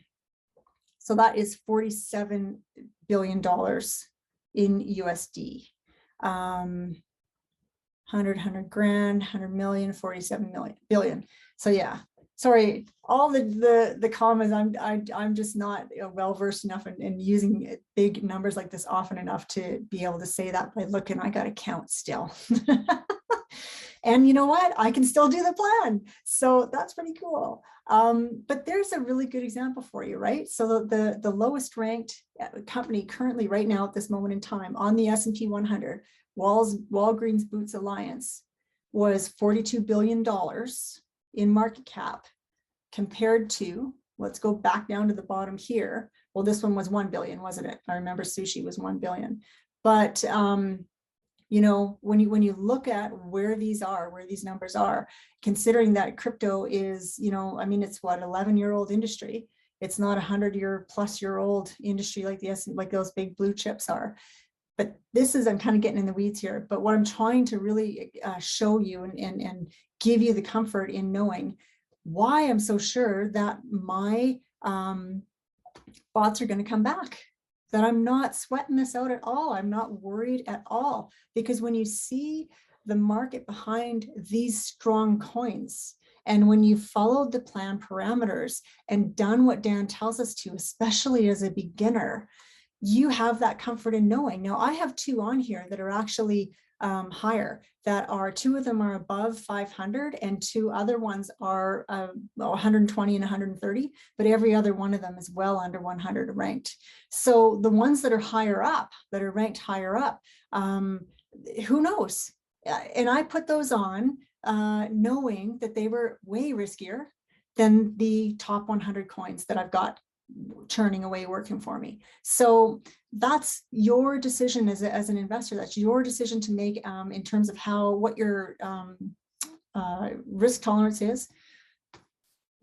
So that is $47 billion in USD. 100 grand, 100 million, 47 billion. So yeah, sorry, all the commas, I'm just not well versed enough in using big numbers like this often enough to be able to say that by looking. I got to count still. And you know what? I can still do the plan. So that's pretty cool. But there's a really good example for you, right? So the lowest ranked company currently right now at this moment in time on the S&P 100, Walgreens Boots Alliance, was $42 billion in market cap compared to, let's go back down to the bottom here. Well, this one was 1 billion, wasn't it? I remember sushi was 1 billion. But you know, when you look at where these numbers are, considering that crypto is, you know, I mean, it's what, 11-year-old industry. It's not 100-year-plus-year-old industry like like those big blue chips are. But this is, I'm kind of getting in the weeds here, but what I'm trying to really show you and give you the comfort in knowing why I'm so sure that my bots are going to come back, that I'm not sweating this out at all. I'm not worried at all, because when you see the market behind these strong coins, and when you've followed the plan parameters and done what Dan tells us to, especially as a beginner, you have that comfort in knowing. Now, I have 2 on here that are actually higher, that are, 2 of them are above 500 and 2 other ones are 120 and 130, but every other one of them is well under 100 ranked. So the ones that are higher up, that are ranked higher up, who knows? And I put those on knowing that they were way riskier than the top 100 coins that I've got churning away working for me. So that's your decision as an investor. That's your decision to make in terms of what your risk tolerance is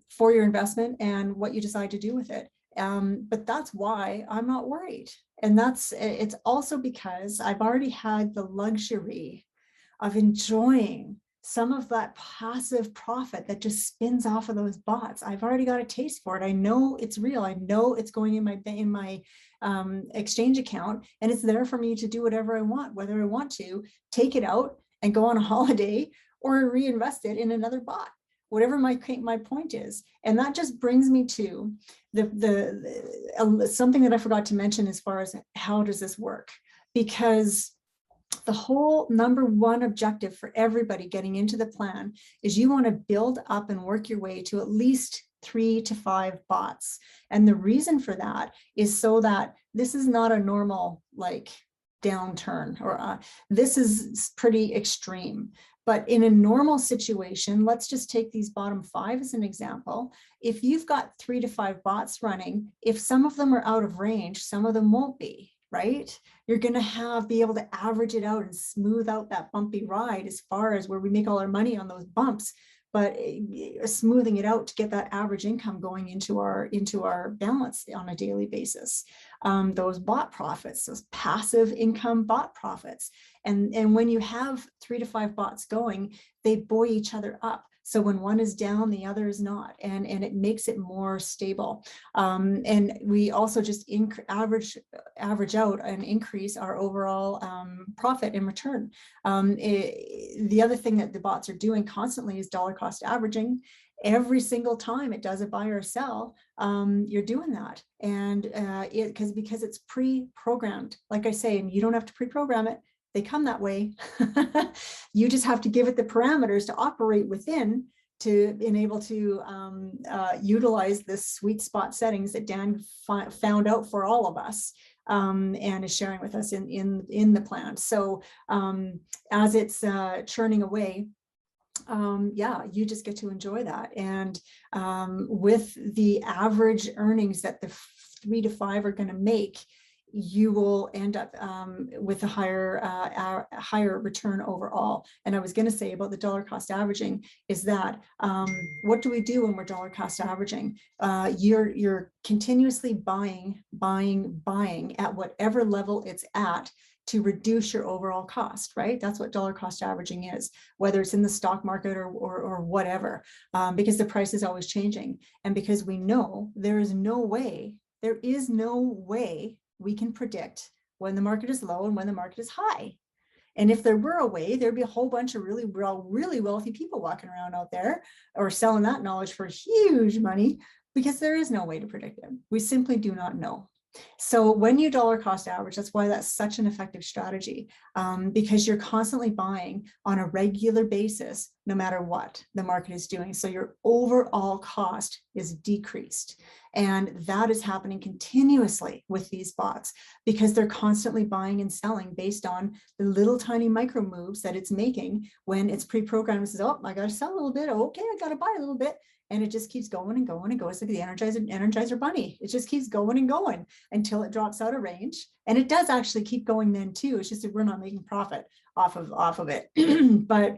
for your investment and what you decide to do with it. But that's why I'm not worried. And it's also because I've already had the luxury of enjoying some of that passive profit that just spins off of those bots. I've already got a taste for it. I know it's real. I know it's going in my exchange account, and it's there for me to do whatever I want, whether I want to take it out and go on a holiday or reinvest it in another bot, whatever my point is. And that just brings me to something that I forgot to mention as far as how does this work, because the whole number one objective for everybody getting into the plan is you want to build up and work your way to at least 3 to 5 bots. And the reason for that is so that this is not a normal like downturn, or this is pretty extreme. But in a normal situation, let's just take these bottom 5 as an example. If you've got 3 to 5 bots running, if some of them are out of range, some of them won't be, right? You're going to be able to average it out and smooth out that bumpy ride as far as where we make all our money on those bumps. but smoothing it out to get that average income going into our balance on a daily basis. Those bot profits, those passive income bot profits. And when you have 3 to 5 bots going, they buoy each other up. So when one is down, the other is not, and it makes it more stable. And we also just average out and increase our overall profit in return. The other thing that the bots are doing constantly is dollar cost averaging. Every single time it does a buy or sell, you're doing that, and because it's pre-programmed, like I say, and you don't have to pre-program it. They come that way. You just have to give it the parameters to operate within to enable to utilize the sweet spot settings that Dan found out for all of us, and is sharing with us in the plan. So as it's churning away, yeah, you just get to enjoy that. And with the average earnings that the 3 to 5 are going to make, you will end up with a higher return overall. And I was going to say about the dollar cost averaging is that what do we do when we're dollar cost averaging? You're continuously buying at whatever level it's at to reduce your overall cost, right? That's what dollar cost averaging is, whether it's in the stock market or whatever, because the price is always changing. And because we know there is no way we can predict when the market is low and when the market is high. And if there were a way, there'd be a whole bunch of really wealthy people walking around out there or selling that knowledge for huge money, because there is no way to predict it. We simply do not know. So when you dollar cost average, that's why that's such an effective strategy, because you're constantly buying on a regular basis, no matter what the market is doing. So your overall cost is decreased. And that is happening continuously with these bots, because they're constantly buying and selling based on the little tiny micro moves that it's making when it's pre-programmed. It says, oh, I got to sell a little bit. Okay, I got to buy a little bit. And it just keeps going and going and goes like the Energizer bunny. It just keeps going and going until it drops out of range. And it does actually keep going then too. It's just that we're not making profit off of it. But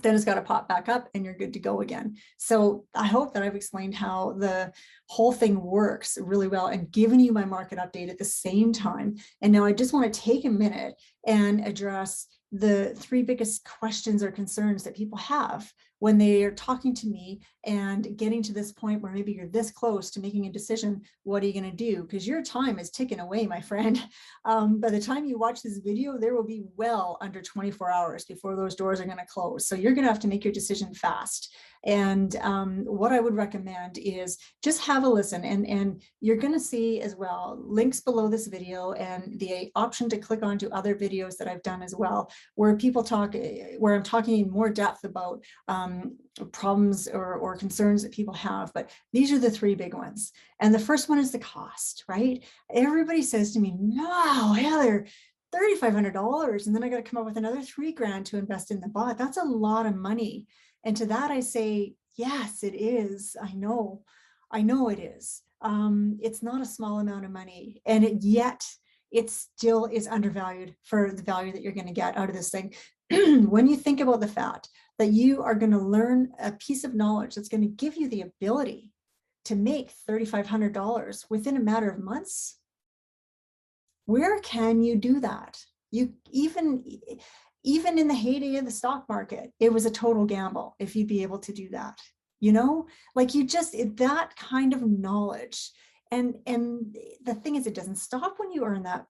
then it's got to pop back up and you're good to go again. So I hope that I've explained how the whole thing works really well and given you my market update at the same time. And now I just want to take a minute and address the 3 biggest questions or concerns that people have when they are talking to me and getting to this point where maybe you're this close to making a decision. What are you going to do? Because your time is ticking away, my friend. By the time you watch this video, there will be well under 24 hours before those doors are going to close. So you're going to have to make your decision fast. And what I would recommend is just have a listen, and you're going to see as well links below this video and the option to click onto other videos that I've done as well, where I'm talking in more depth about problems or concerns that people have. But these are the 3 big ones. And the first one is the cost, right? Everybody says to me, no, Heather, $3,500, and then I got to come up with another $3,000 to invest in the bot. That's a lot of money. And to that I say, yes, it is. I know it is. It's not a small amount of money, and yet it still is undervalued for the value that you're going to get out of this thing. When you think about the fact that you are going to learn a piece of knowledge that's going to give you the ability to make $3,500 within a matter of months, where can you do that? You even in the heyday of the stock market, it was a total gamble if you'd be able to do that. Like that kind of knowledge. And the thing is, it doesn't stop when you earn that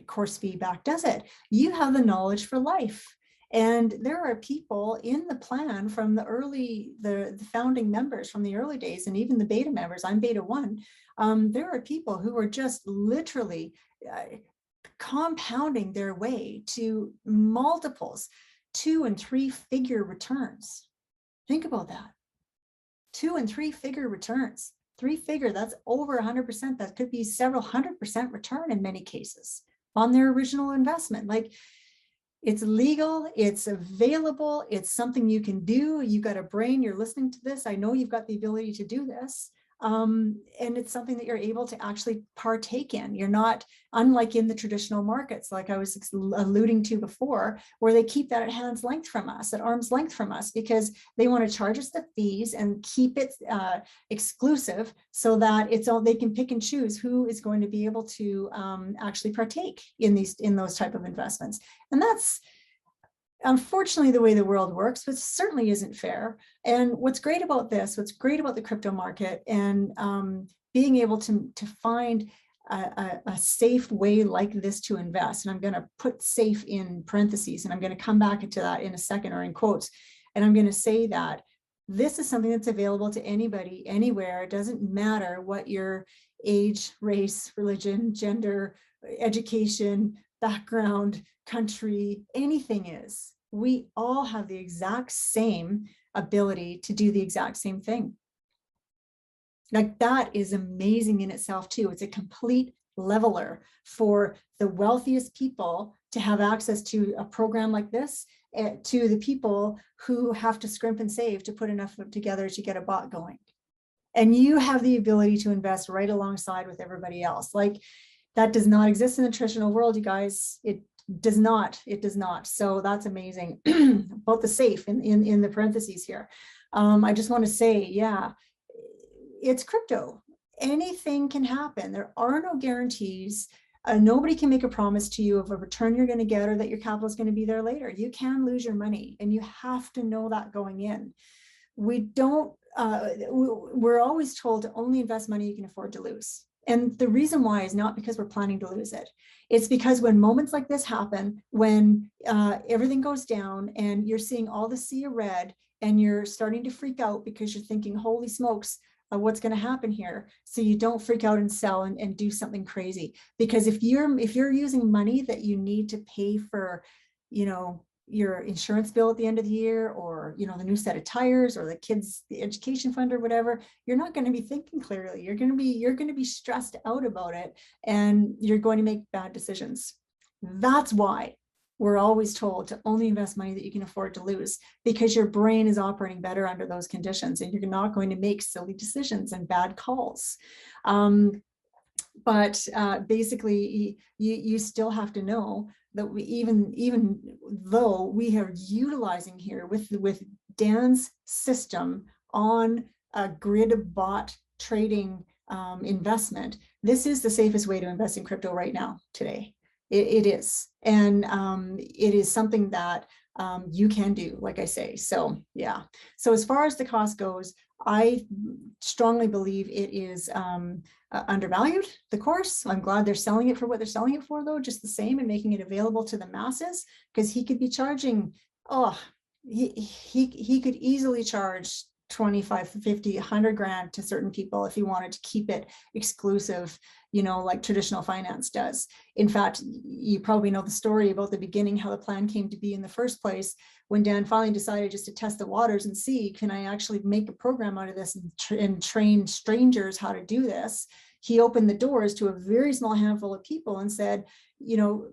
course fee back, does it? You have the knowledge for life. And there are people in the plan from the founding members from the early days, and even the beta members. I'm beta 1. There are people who are just literally compounding their way to multiples, 2 and 3 figure returns. Think about that. 2 and 3 figure returns. 3 figure, that's over 100%. That could be several 100% return in many cases on their original investment. Like, it's legal, it's available, it's something you can do. You've got a brain, you're listening to this. I know you've got the ability to do this. And it's something that you're able to actually partake in. You're not, unlike in the traditional markets, like I was alluding to before, where they keep that at hand's length from us, at arm's length from us, because they want to charge us the fees and keep it exclusive so that it's all, they can pick and choose who is going to be able to actually partake in those type of investments. And that's unfortunately the way the world works, which certainly isn't fair. And what's great about this, what's great about the crypto market, and being able to find a safe way like this to invest, and I'm going to put safe in parentheses, and I'm going to come back to that in a second, or in quotes, and I'm going to say that this is something that's available to anybody, anywhere. It doesn't matter what your age, race, religion, gender, education, background, country, anything is. We all have the exact same ability to do the exact same thing. Like, that is amazing in itself too. It's a complete leveler for the wealthiest people to have access to a program like this, to the people who have to scrimp and save to put enough together to get a bot going. And you have the ability to invest right alongside with everybody else. Like, that does not exist in the traditional world, you guys. It does not. It does not. So that's amazing. About the safe in the parentheses here. I just want to say, yeah, it's crypto. Anything can happen. There are no guarantees. Nobody can make a promise to you of a return you're going to get, or that your capital is going to be there later. You can lose your money, and you have to know that going in. We don't, we're always told to only invest money you can afford to lose. And the reason why is not because we're planning to lose it. It's because when moments like this happen, when everything goes down and you're seeing all the sea of red, and you're starting to freak out because you're thinking, holy smokes, what's going to happen here? So you don't freak out and sell and do something crazy. Because if you're using money that you need to pay for, your insurance bill at the end of the year, or the new set of tires, or the education fund, or whatever, you're not going to be thinking clearly. You're going to be stressed out about it, and you're going to make bad decisions. That's why we're always told to only invest money that you can afford to lose, because your brain is operating better under those conditions, and you're not going to make silly decisions and bad calls. But basically, you still have to know that we, even though we are utilizing here with Dan's system on a grid bot trading investment, this is the safest way to invest in crypto right now today. It is, and it is something that you can do, like I say. So yeah. So as far as the cost goes, I strongly believe it is undervalued, the course. I'm glad they're selling it for what they're selling it for, though, just the same, and making it available to the masses, because he could be charging, he could easily charge 25, 50, 100 grand to certain people if he wanted to keep it exclusive, like traditional finance does. In fact, you probably know the story about the beginning, how the plan came to be in the first place, when Dan finally decided just to test the waters and see, can I actually make a program out of this and train strangers how to do this? He opened the doors to a very small handful of people and said,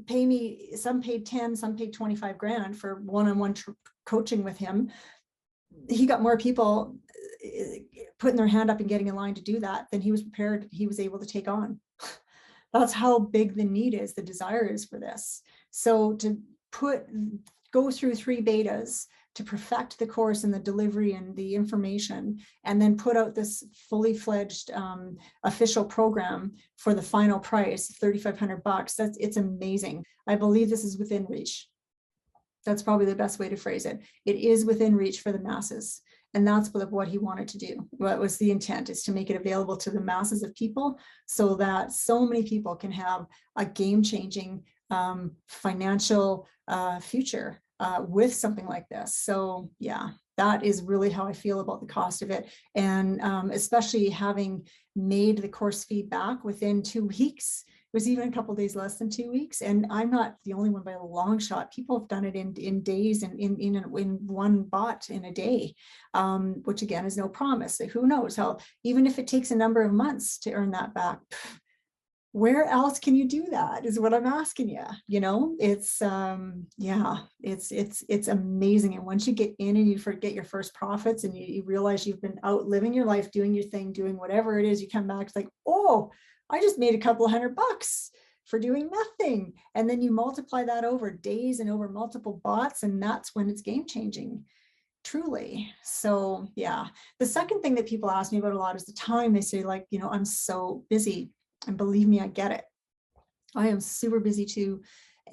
pay me, some paid 10, some paid 25 grand for one-on-one coaching with him. He got more people putting their hand up and getting in line to do that than he was able to take on. That's how big the need is, the desire is for this. So to go through 3 betas to perfect the course and the delivery and the information, and then put out this fully fledged official program for the final price, $3,500. It's amazing. I believe this is within reach. That's probably the best way to phrase it. It is within reach for the masses. And that's what he wanted to do. What was the intent, is to make it available to the masses of people, so that so many people can have a game-changing financial future with something like this. So yeah, that is really how I feel about the cost of it. And especially having made the course feedback within 2 weeks. It was even a couple of days less than 2 weeks, and I'm not the only one by a long shot. People have done it in days, and in one bot in a day, which again is no promise. So who knows how, even if it takes a number of months to earn that back, where else can you do that is what I'm asking you. You know, it's yeah, it's amazing. And once you get in and you forget your first profits and you realize you've been out living your life, doing your thing, doing whatever it is, you come back, it's like, oh, I just made a couple of $100 for doing nothing. And then you multiply that over days and over multiple bots, and that's when it's game changing. Truly. So yeah, the second thing that people ask me about a lot is the time. They say, like, you know, I'm so busy. And believe me, I get it. I am super busy too.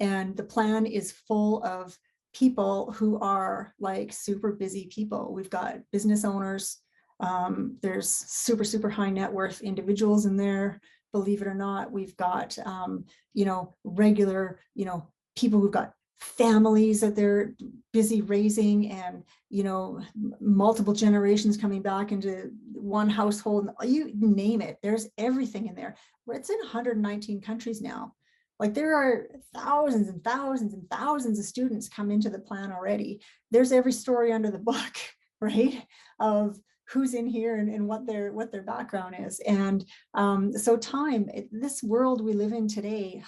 And the plan is full of people who are like super busy people. We've got business owners. There's super high net worth individuals in there. Believe it or not, we've got, you know, regular, you know, people who've got families that they're busy raising, and, you know, multiple generations coming back into one household. You name it, there's everything in there. It's in 119 countries now. Like, there are thousands and thousands and thousands of students come into the plan already. There's every story under the book, right? Of who's in here and what their background is. And so time, this world we live in today,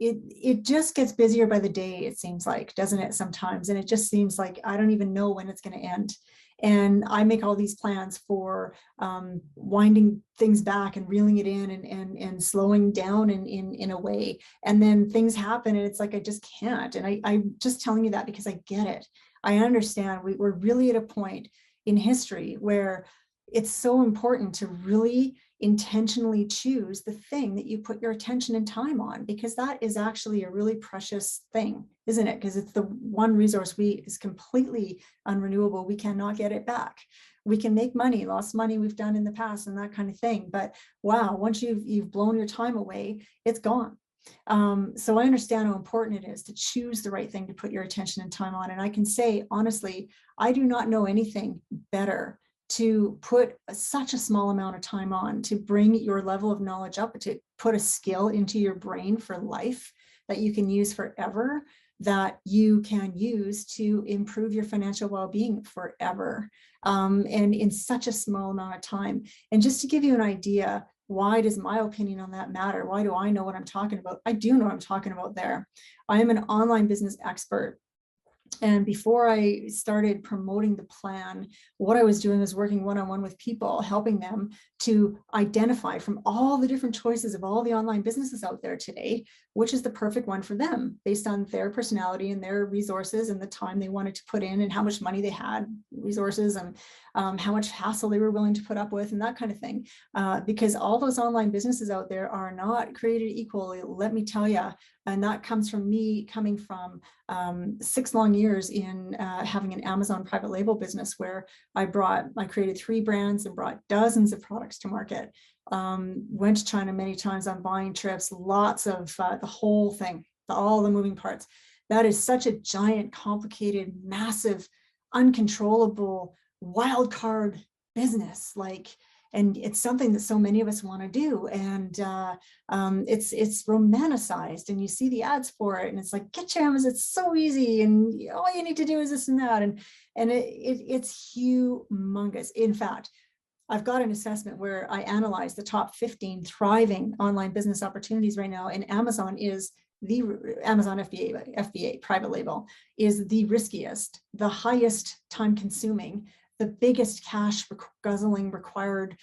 it just gets busier by the day, it seems like, doesn't it, sometimes? And it just seems like I don't even know when it's going to end. And I make all these plans for winding things back and reeling it in, and slowing down in a way. And then things happen and it's like, I just can't. And I'm just telling you that because I get it. I understand we're really at a point in history where it's so important to really intentionally choose the thing that you put your attention and time on, because that is actually a really precious thing, isn't it? Because it's the one resource is completely unrenewable. We cannot get it back. We can make money, lost money we've done in the past and that kind of thing. But wow, once you've blown your time away, it's gone. So I understand how important it is to choose the right thing to put your attention and time on. And I can say, honestly, I do not know anything better to put such a small amount of time on, to bring your level of knowledge up, to put a skill into your brain for life that you can use forever, that you can use to improve your financial well-being forever, and in such a small amount of time. And just to give you an idea, why does my opinion on that matter? Why do I know what I'm talking about? I do know what I'm talking about there. I am an online business expert. And before I started promoting the plan, what I was doing was working one-on-one with people, helping them to identify from all the different choices of all the online businesses out there today, which is the perfect one for them based on their personality and their resources and the time they wanted to put in and how much money they had, resources, and how much hassle they were willing to put up with and that kind of thing. Because all those online businesses out there are not created equally, let me tell you. And that comes from me coming from 6 long years in having an Amazon private label business, where I created 3 brands and brought dozens of products to market. Went to China many times on buying trips, lots of the whole thing, all the moving parts. That is such a giant, complicated, massive, uncontrollable, wild card business. And it's something that so many of us want to do. And it's romanticized, and you see the ads for it, and it's like, get your Amazon, it's so easy, and all you need to do is this and that. And it's humongous. In fact, I've got an assessment where I analyze the top 15 thriving online business opportunities right now, and Amazon FBA private label is the riskiest, the highest time consuming, the biggest cash guzzling required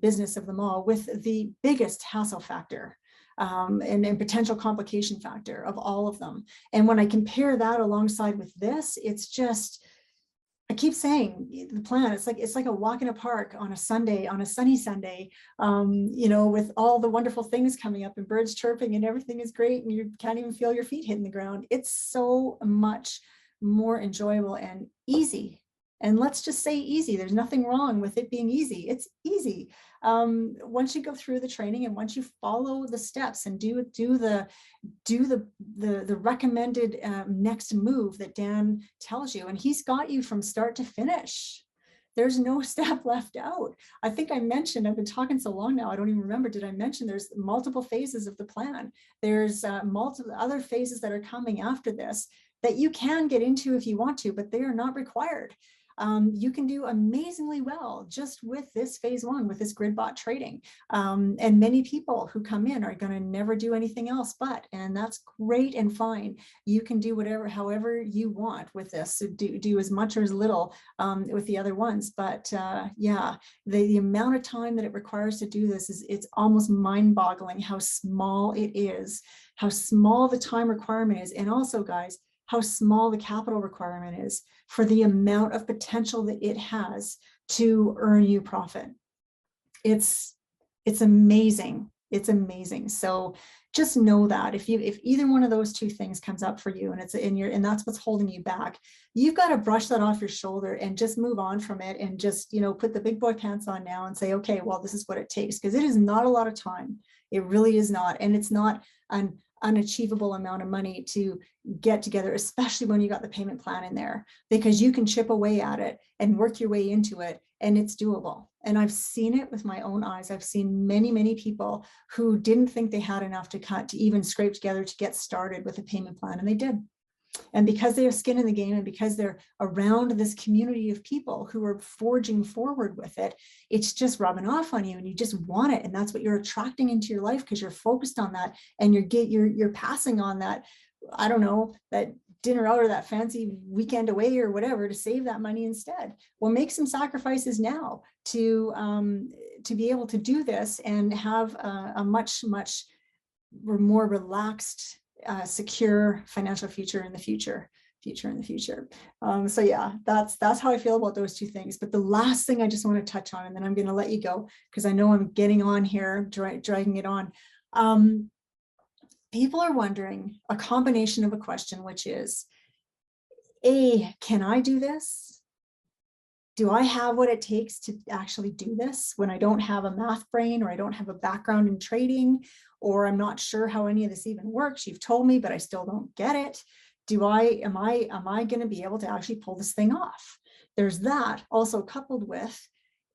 business of them all, with the biggest hassle factor and potential complication factor of all of them. And when I compare that alongside with this, it's just, I keep saying the plan, it's like a walk in a park on a Sunday, on a sunny Sunday, you know, with all the wonderful things coming up and birds chirping and everything is great and you can't even feel your feet hitting the ground. It's so much more enjoyable and easy. And let's just say easy. There's nothing wrong with it being easy. It's easy. Once you go through the training and once you follow the steps and do the recommended next move that Dan tells you, and he's got you from start to finish. There's no step left out. I think I mentioned, I've been talking so long now, I don't even remember, did I mention there's multiple phases of the plan? There's multiple other phases that are coming after this that you can get into if you want to, but they are not required. you can do amazingly well just with this phase one, with this grid bot trading. And many people who come in are going to never do anything else but, and that's great and fine. You can do whatever, however you want with this. So do as much or as little with the other ones. But yeah, the amount of time that it requires to do this it's almost mind-boggling how small it is, how small the time requirement is, and also, guys, how small the capital requirement is for the amount of potential that it has to earn you profit. It's amazing. It's amazing. So just know that if either one of those two things comes up for you and it's in your, and that's what's holding you back, you've got to brush that off your shoulder and just move on from it and just, you know, put the big boy pants on now and say, okay, well, this is what it takes, because it is not a lot of time. It really is not. And it's not an unachievable amount of money to get together, especially when you got the payment plan in there, because you can chip away at it and work your way into it, and it's doable. And I've seen it with my own eyes. I've seen many, many people who didn't think they had enough to even scrape together to get started with a payment plan, and they did. And because they have skin in the game and because they're around this community of people who are forging forward with it, it's just rubbing off on you and you just want it. And that's what you're attracting into your life because you're focused on that, and you're passing on that, I don't know, that dinner out or that fancy weekend away or whatever to save that money instead. Well, make some sacrifices now to be able to do this and have a much more relaxed, secure financial future in the future. So yeah, that's how I feel about those two things. But the last thing I just want to touch on, and then I'm going to let you go because I know I'm getting on here, dragging it on. People are wondering a combination of a question, which is, A, can I do this? Do I have what it takes to actually do this when I don't have a math brain, or I don't have a background in trading, or I'm not sure how any of this even works? You've told me, but I still don't get it. Am I going to be able to actually pull this thing off? There's that also coupled with,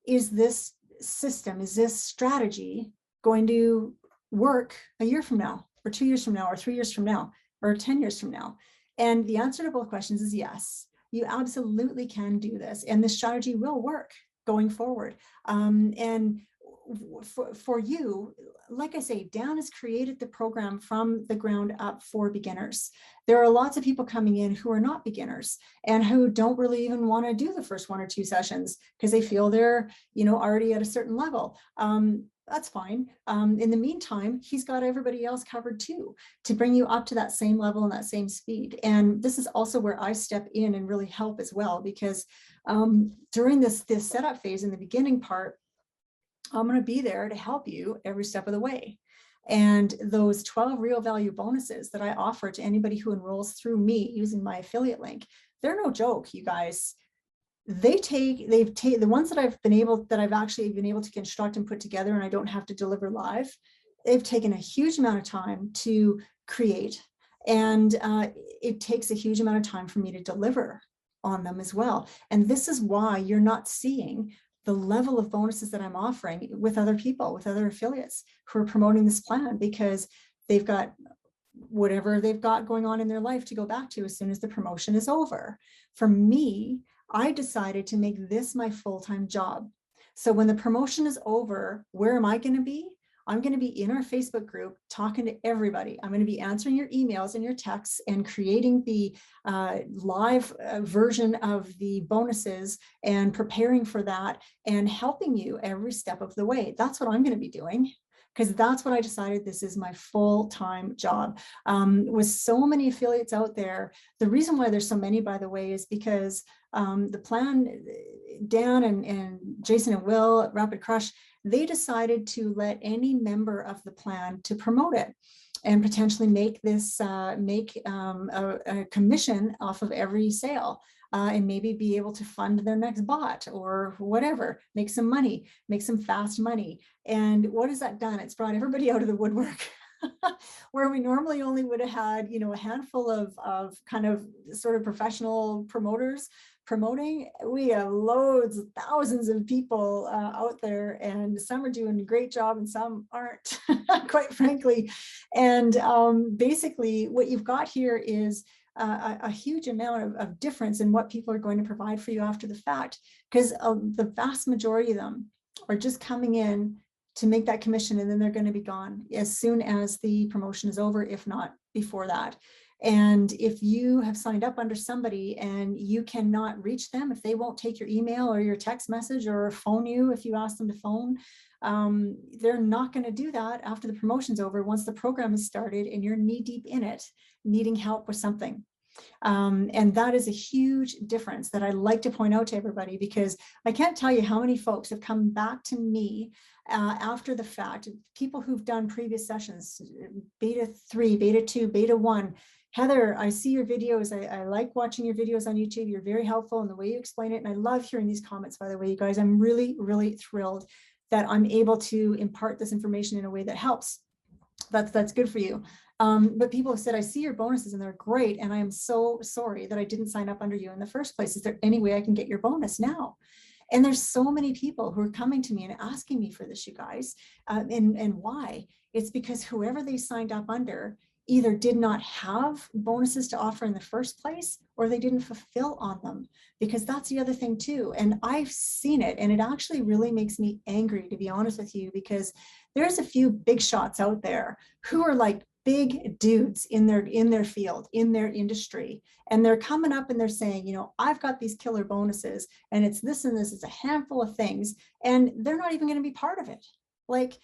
is this system, is this strategy going to work a year from now, or 2 years from now, or 3 years from now, or 10 years from now? And the answer to both questions is yes. You absolutely can do this, and this strategy will work going forward. And for you, like I say, Dan has created the program from the ground up for beginners. There are lots of people coming in who are not beginners and who don't really even want to do the first 1 or 2 sessions because they feel they're, you know, already at a certain level. That's fine. In the meantime, he's got everybody else covered too, to bring you up to that same level and that same speed. And this is also where I step in and really help as well, because during this setup phase in the beginning part, I'm going to be there to help you every step of the way. And those 12 real value bonuses that I offer to anybody who enrolls through me using my affiliate link, they're no joke, you guys. The ones that I've actually been able to construct and put together, and I don't have to deliver live, they've taken a huge amount of time to create, and it takes a huge amount of time for me to deliver on them as well. And this is why you're not seeing the level of bonuses that I'm offering with other people, with other affiliates who are promoting this plan, because they've got whatever they've got going on in their life to go back to as soon as the promotion is over. For me, I decided to make this my full-time job. So when the promotion is over, where am I going to be? I'm going to be in our Facebook group talking to everybody. I'm going to be answering your emails and your texts and creating the live version of the bonuses and preparing for that and helping you every step of the way. That's what I'm going to be doing, because that's what I decided this is my full-time job. With so many affiliates out there, the reason why there's so many, by the way, is because the plan, Dan and Jason and Will at Rapid Crush, they decided to let any member of the plan to promote it and potentially make this, a commission off of every sale. And maybe be able to fund their next bot or whatever, make some money, make some fast money. And what has that done? It's brought everybody out of the woodwork. Where we normally only would have had, you know, a handful of kind of sort of professional promoters promoting, we have loads, thousands of people out there, and some are doing a great job and some aren't, quite frankly. And basically what you've got here is a huge amount of difference in what people are going to provide for you after the fact, because the vast majority of them are just coming in to make that commission, and then they're going to be gone as soon as the promotion is over, if not before that. And if you have signed up under somebody and you cannot reach them, if they won't take your email or your text message or phone you if you ask them to phone, they're not going to do that after the promotion's over, once the program is started and you're knee deep in it, needing help with something. And that is a huge difference that I like to point out to everybody, because I can't tell you how many folks have come back to me after the fact, people who've done previous sessions, beta 3, beta 2, beta 1. Heather, I see your videos. I like watching your videos on YouTube. You're very helpful in the way you explain it. And I love hearing these comments, by the way, you guys. I'm really, really thrilled that I'm able to impart this information in a way that helps. That's good for you. But people have said, I see your bonuses and they're great, and I am so sorry that I didn't sign up under you in the first place. Is there any way I can get your bonus now? And there's so many people who are coming to me and asking me for this, you guys. And why? It's because whoever they signed up under either did not have bonuses to offer in the first place, or they didn't fulfill on them, because that's the other thing too. And I've seen it, and it actually really makes me angry, to be honest with you, because there's a few big shots out there who are like big dudes in their field, in their industry, and they're coming up and they're saying, you know, I've got these killer bonuses and it's this and this, it's a handful of things, and they're not even going to be part of it. Like,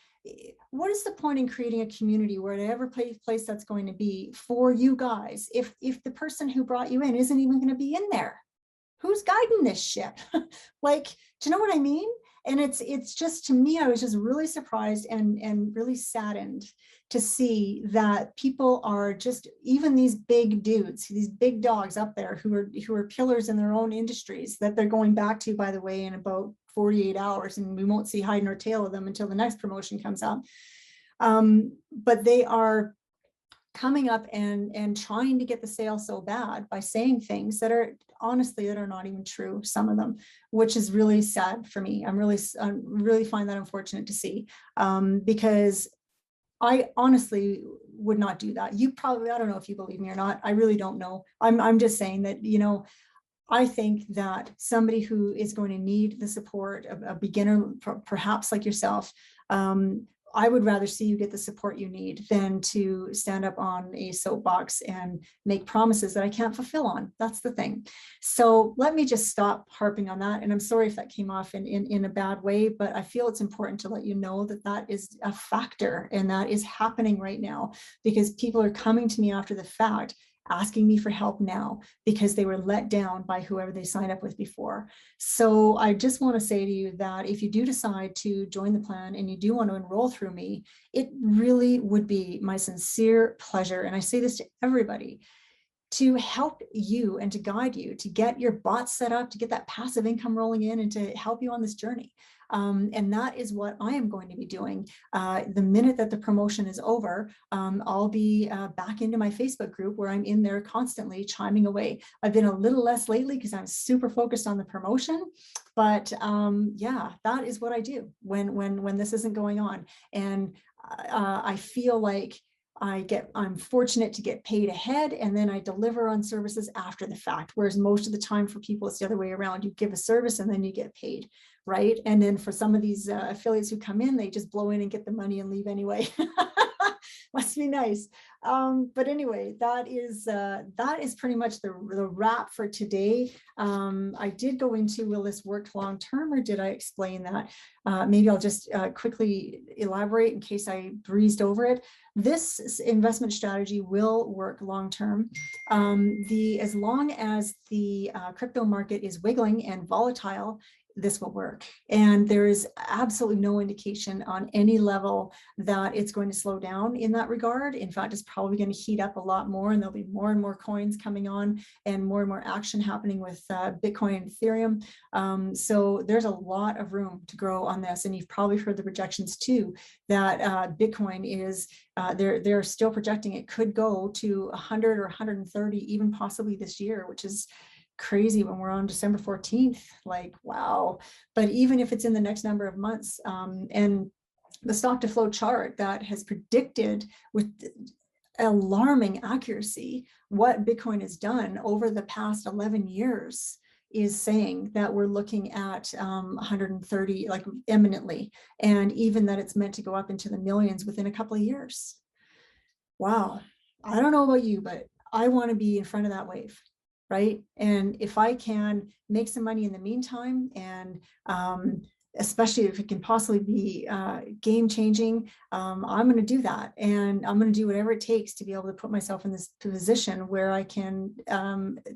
what is the point in creating a community, wherever place that's going to be for you guys, if the person who brought you in isn't even going to be in there? Who's guiding this ship? Like, do you know what I mean? And it's just, to me, I was just really surprised and really saddened to see that people are just, even these big dudes, these big dogs up there who are pillars in their own industries, that they're going back to, by the way, in about 48 hours, and we won't see hide nor tail of them until the next promotion comes up. But they are coming up and trying to get the sale so bad by saying things that are, honestly, that are not even true, some of them, which is really sad for me. I really find that unfortunate to see, because I honestly would not do that. You probably, I don't know if you believe me or not. I really don't know. I'm just saying that, you know, I think that somebody who is going to need the support of a beginner, perhaps like yourself, I would rather see you get the support you need than to stand up on a soapbox and make promises that I can't fulfill on. That's the thing. So let me just stop harping on that. And I'm sorry if that came off in a bad way, but I feel it's important to let you know that that is a factor, and that is happening right now, because people are coming to me after the fact, asking me for help now because they were let down by whoever they signed up with before. So I just want to say to you that if you do decide to join the plan and you do want to enroll through me, it really would be my sincere pleasure, and I say this to everybody, to help you and to guide you to get your bots set up, to get that passive income rolling in, and to help you on this journey. And that is what I am going to be doing. The minute that the promotion is over, I'll be back into my Facebook group, where I'm in there constantly chiming away. I've been a little less lately because I'm super focused on the promotion, but yeah, that is what I do when this isn't going on. And I feel like I'm fortunate to get paid ahead, and then I deliver on services after the fact. Whereas most of the time for people, it's the other way around. You give a service and then you get paid, right? And then for some of these affiliates who come in, they just blow in and get the money and leave anyway. Must be nice. But anyway, that is pretty much the wrap for today. I did go into, will this work long term, or did I explain that? Maybe I'll just quickly elaborate in case I breezed over it. This investment strategy will work long term. As long as the crypto market is wiggling and volatile, this will work. And there is absolutely no indication on any level that it's going to slow down in that regard. In fact, it's probably going to heat up a lot more, and there'll be more and more coins coming on and more action happening with Bitcoin and Ethereum. So there's a lot of room to grow on this. And you've probably heard the projections too, that Bitcoin is, they're still projecting it could go to 100 or 130, even possibly this year, which is crazy when we're on December 14th, like, wow. But even if it's in the next number of months, and the stock to flow chart that has predicted with alarming accuracy. What Bitcoin has done over the past 11 years is saying that we're looking at 130, like imminently, and even that it's meant to go up into the millions within a couple of years. Wow. I don't know about you, but I want to be in front of that wave, right? And if I can make some money in the meantime, and especially if it can possibly be game changing, I'm going to do that. And I'm going to do whatever it takes to be able to put myself in this position where I can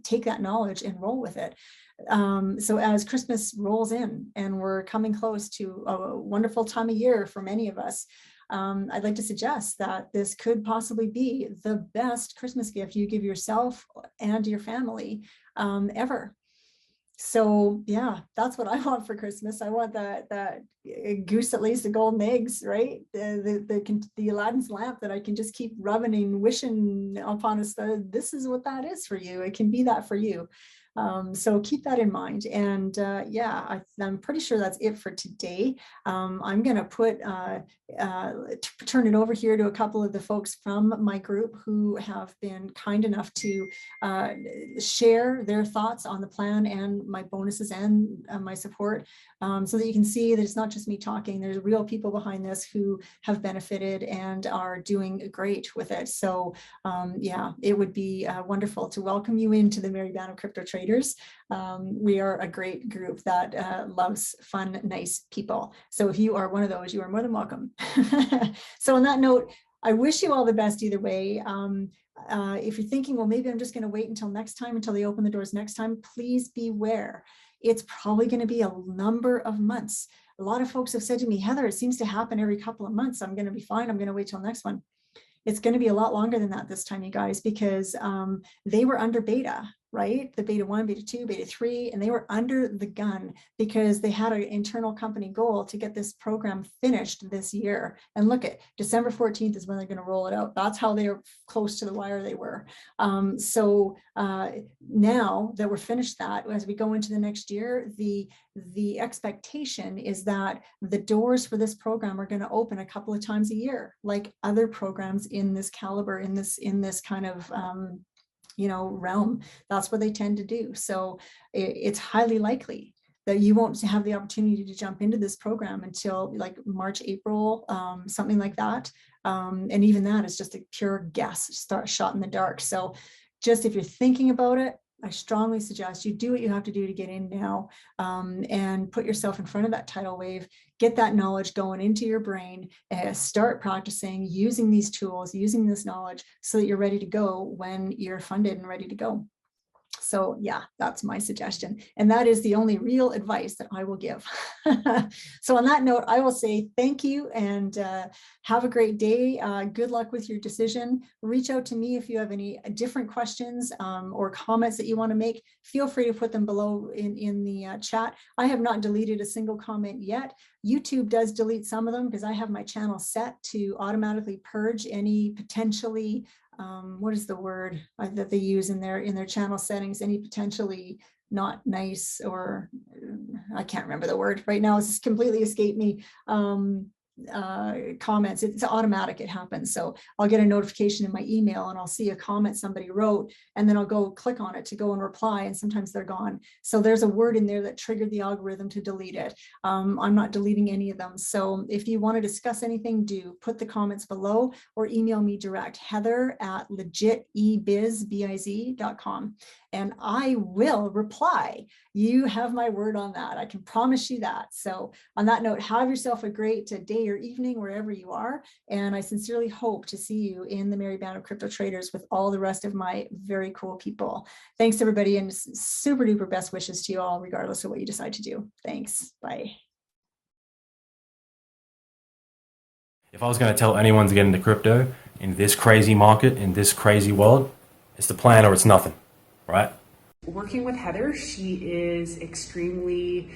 take that knowledge and roll with it. So as Christmas rolls in and we're coming close to a wonderful time of year for many of us, I'd like to suggest that this could possibly be the best Christmas gift you give yourself and your family ever. So yeah, that's what I want for Christmas. I want that goose that lays the golden eggs, right? The Aladdin's lamp that I can just keep rubbing and wishing upon us. This is what that is for you. It can be that for you. So keep that in mind. And yeah, I'm pretty sure that's it for today. I'm going to turn it over here to a couple of the folks from my group who have been kind enough to share their thoughts on the plan and my bonuses and my support, so that you can see that it's not just me talking. There's real people behind this who have benefited and are doing great with it. So yeah, it would be wonderful to welcome you into the Merry Band of Crypto Traders. We are a great group that loves fun, nice people. So if you are one of those, you are more than welcome. So on that note, I wish you all the best either way. If you're thinking, well, maybe I'm just going to wait until next time, until they open the doors next time, please beware. It's probably going to be a number of months. A lot of folks have said to me, Heather, it seems to happen every couple of months. I'm going to be fine. I'm going to wait till next one. It's going to be a lot longer than that this time, you guys, because they were under beta, right? The beta 1, beta 2, beta 3, and they were under the gun because they had an internal company goal to get this program finished this year. And look at December 14th is when they're going to roll it out. That's how they're close to the wire they were. So now that we're finished that, as we go into the next year, the expectation is that the doors for this program are going to open a couple of times a year, like other programs in this caliber, in this kind of realm. That's what they tend to do. So it's highly likely that you won't have the opportunity to jump into this program until like March, April, something like that. And even that is just a pure guess, shot in the dark. So just if you're thinking about it, I strongly suggest you do what you have to do to get in now, and put yourself in front of that tidal wave, get that knowledge going into your brain, start practicing using these tools, using this knowledge so that you're ready to go when you're funded and ready to go. So yeah, that's my suggestion. And that is the only real advice that I will give. So on that note, I will say thank you and have a great day. Good luck with your decision. Reach out to me if you have any different questions or comments that you want to make. Feel free to put them below in the chat. I have not deleted a single comment yet. YouTube does delete some of them because I have my channel set to automatically purge any potentially what is the word that they use in their channel settings, any potentially not nice, or I can't remember the word right now, it's just completely escaped me, comments. It's automatic, it happens. So I'll get a notification in my email and I'll see a comment somebody wrote, and then I'll go click on it to go and reply, and sometimes they're gone. So there's a word in there that triggered the algorithm to delete it. I'm not deleting any of them. So if you want to discuss anything, do put the comments below or email me direct, heather@legitebiz.com, and I will reply. You have my word on that. I can promise you that. So on that note, have yourself a great day or evening wherever you are. And I sincerely hope to see you in the Merry Band of Crypto Traders with all the rest of my very cool people. Thanks, everybody, and super duper best wishes to you all, regardless of what you decide to do. Thanks. Bye. If I was going to tell anyone to get into crypto in this crazy market, in this crazy world, it's the plan or it's nothing, right? Working with Heather, she is extremely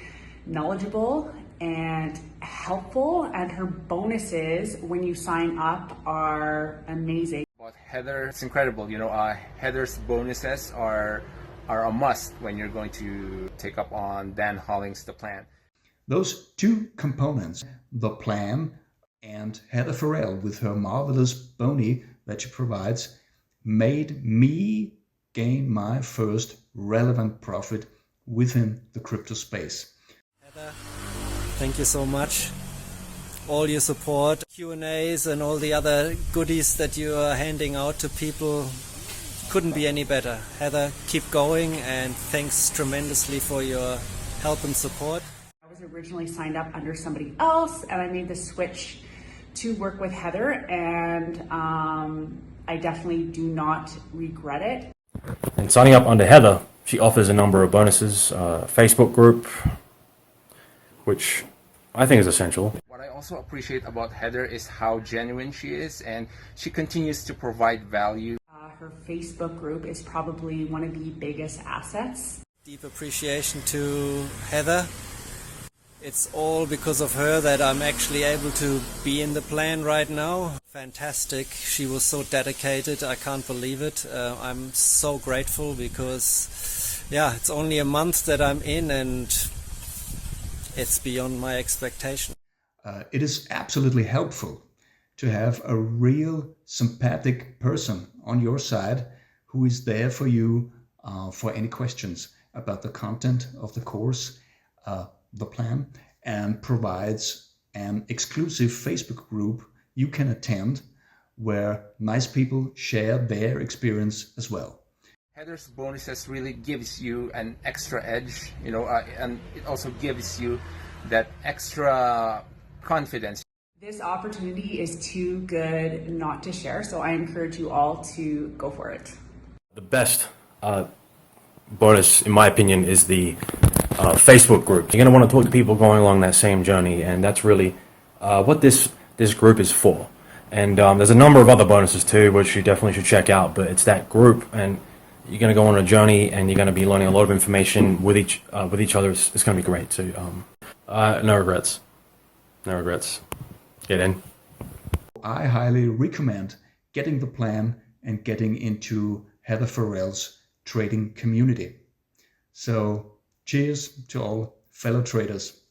knowledgeable and helpful, and her bonuses when you sign up are amazing. But Heather, it's incredible. Heather's bonuses are a must when you're going to take up on Dan Hollings' The Plan. Those two components, the plan and Heather Farrell with her marvelous boni that she provides made me gain my first relevant profit within the crypto space. Heather, thank you so much. All your support, Q&As and all the other goodies that you are handing out to people couldn't be any better. Heather, keep going, and thanks tremendously for your help and support. I was originally signed up under somebody else, and I made the switch to work with Heather, and I definitely do not regret it. And signing up under Heather, she offers a number of bonuses, Facebook group, which I think is essential. What I also appreciate about Heather is how genuine she is, and she continues to provide value. Her Facebook group is probably one of the biggest assets. Deep appreciation to Heather. It's all because of her that I'm actually able to be in the plan right now. Fantastic. She was so dedicated. I can't believe it. I'm so grateful because, yeah, it's only a month that I'm in and it's beyond my expectation. It is absolutely helpful to have a real sympathetic person on your side who is there for you for any questions about the content of the course, the plan, and provides an exclusive Facebook group you can attend where nice people share their experience as well. Heather's bonuses really gives you an extra edge, and it also gives you that extra confidence. This opportunity is too good not to share, so I encourage you all to go for it. The best bonus, in my opinion, is the Facebook group. You're going to want to talk to people going along that same journey, and that's really what this group is for. And there's a number of other bonuses too, which you definitely should check out, but it's that group, and you're going to go on a journey, and you're going to be learning a lot of information with each other. It's going to be great too. No regrets. No regrets. Get in. I highly recommend getting the plan and getting into Heather Farrell's trading community. So cheers to all fellow traders.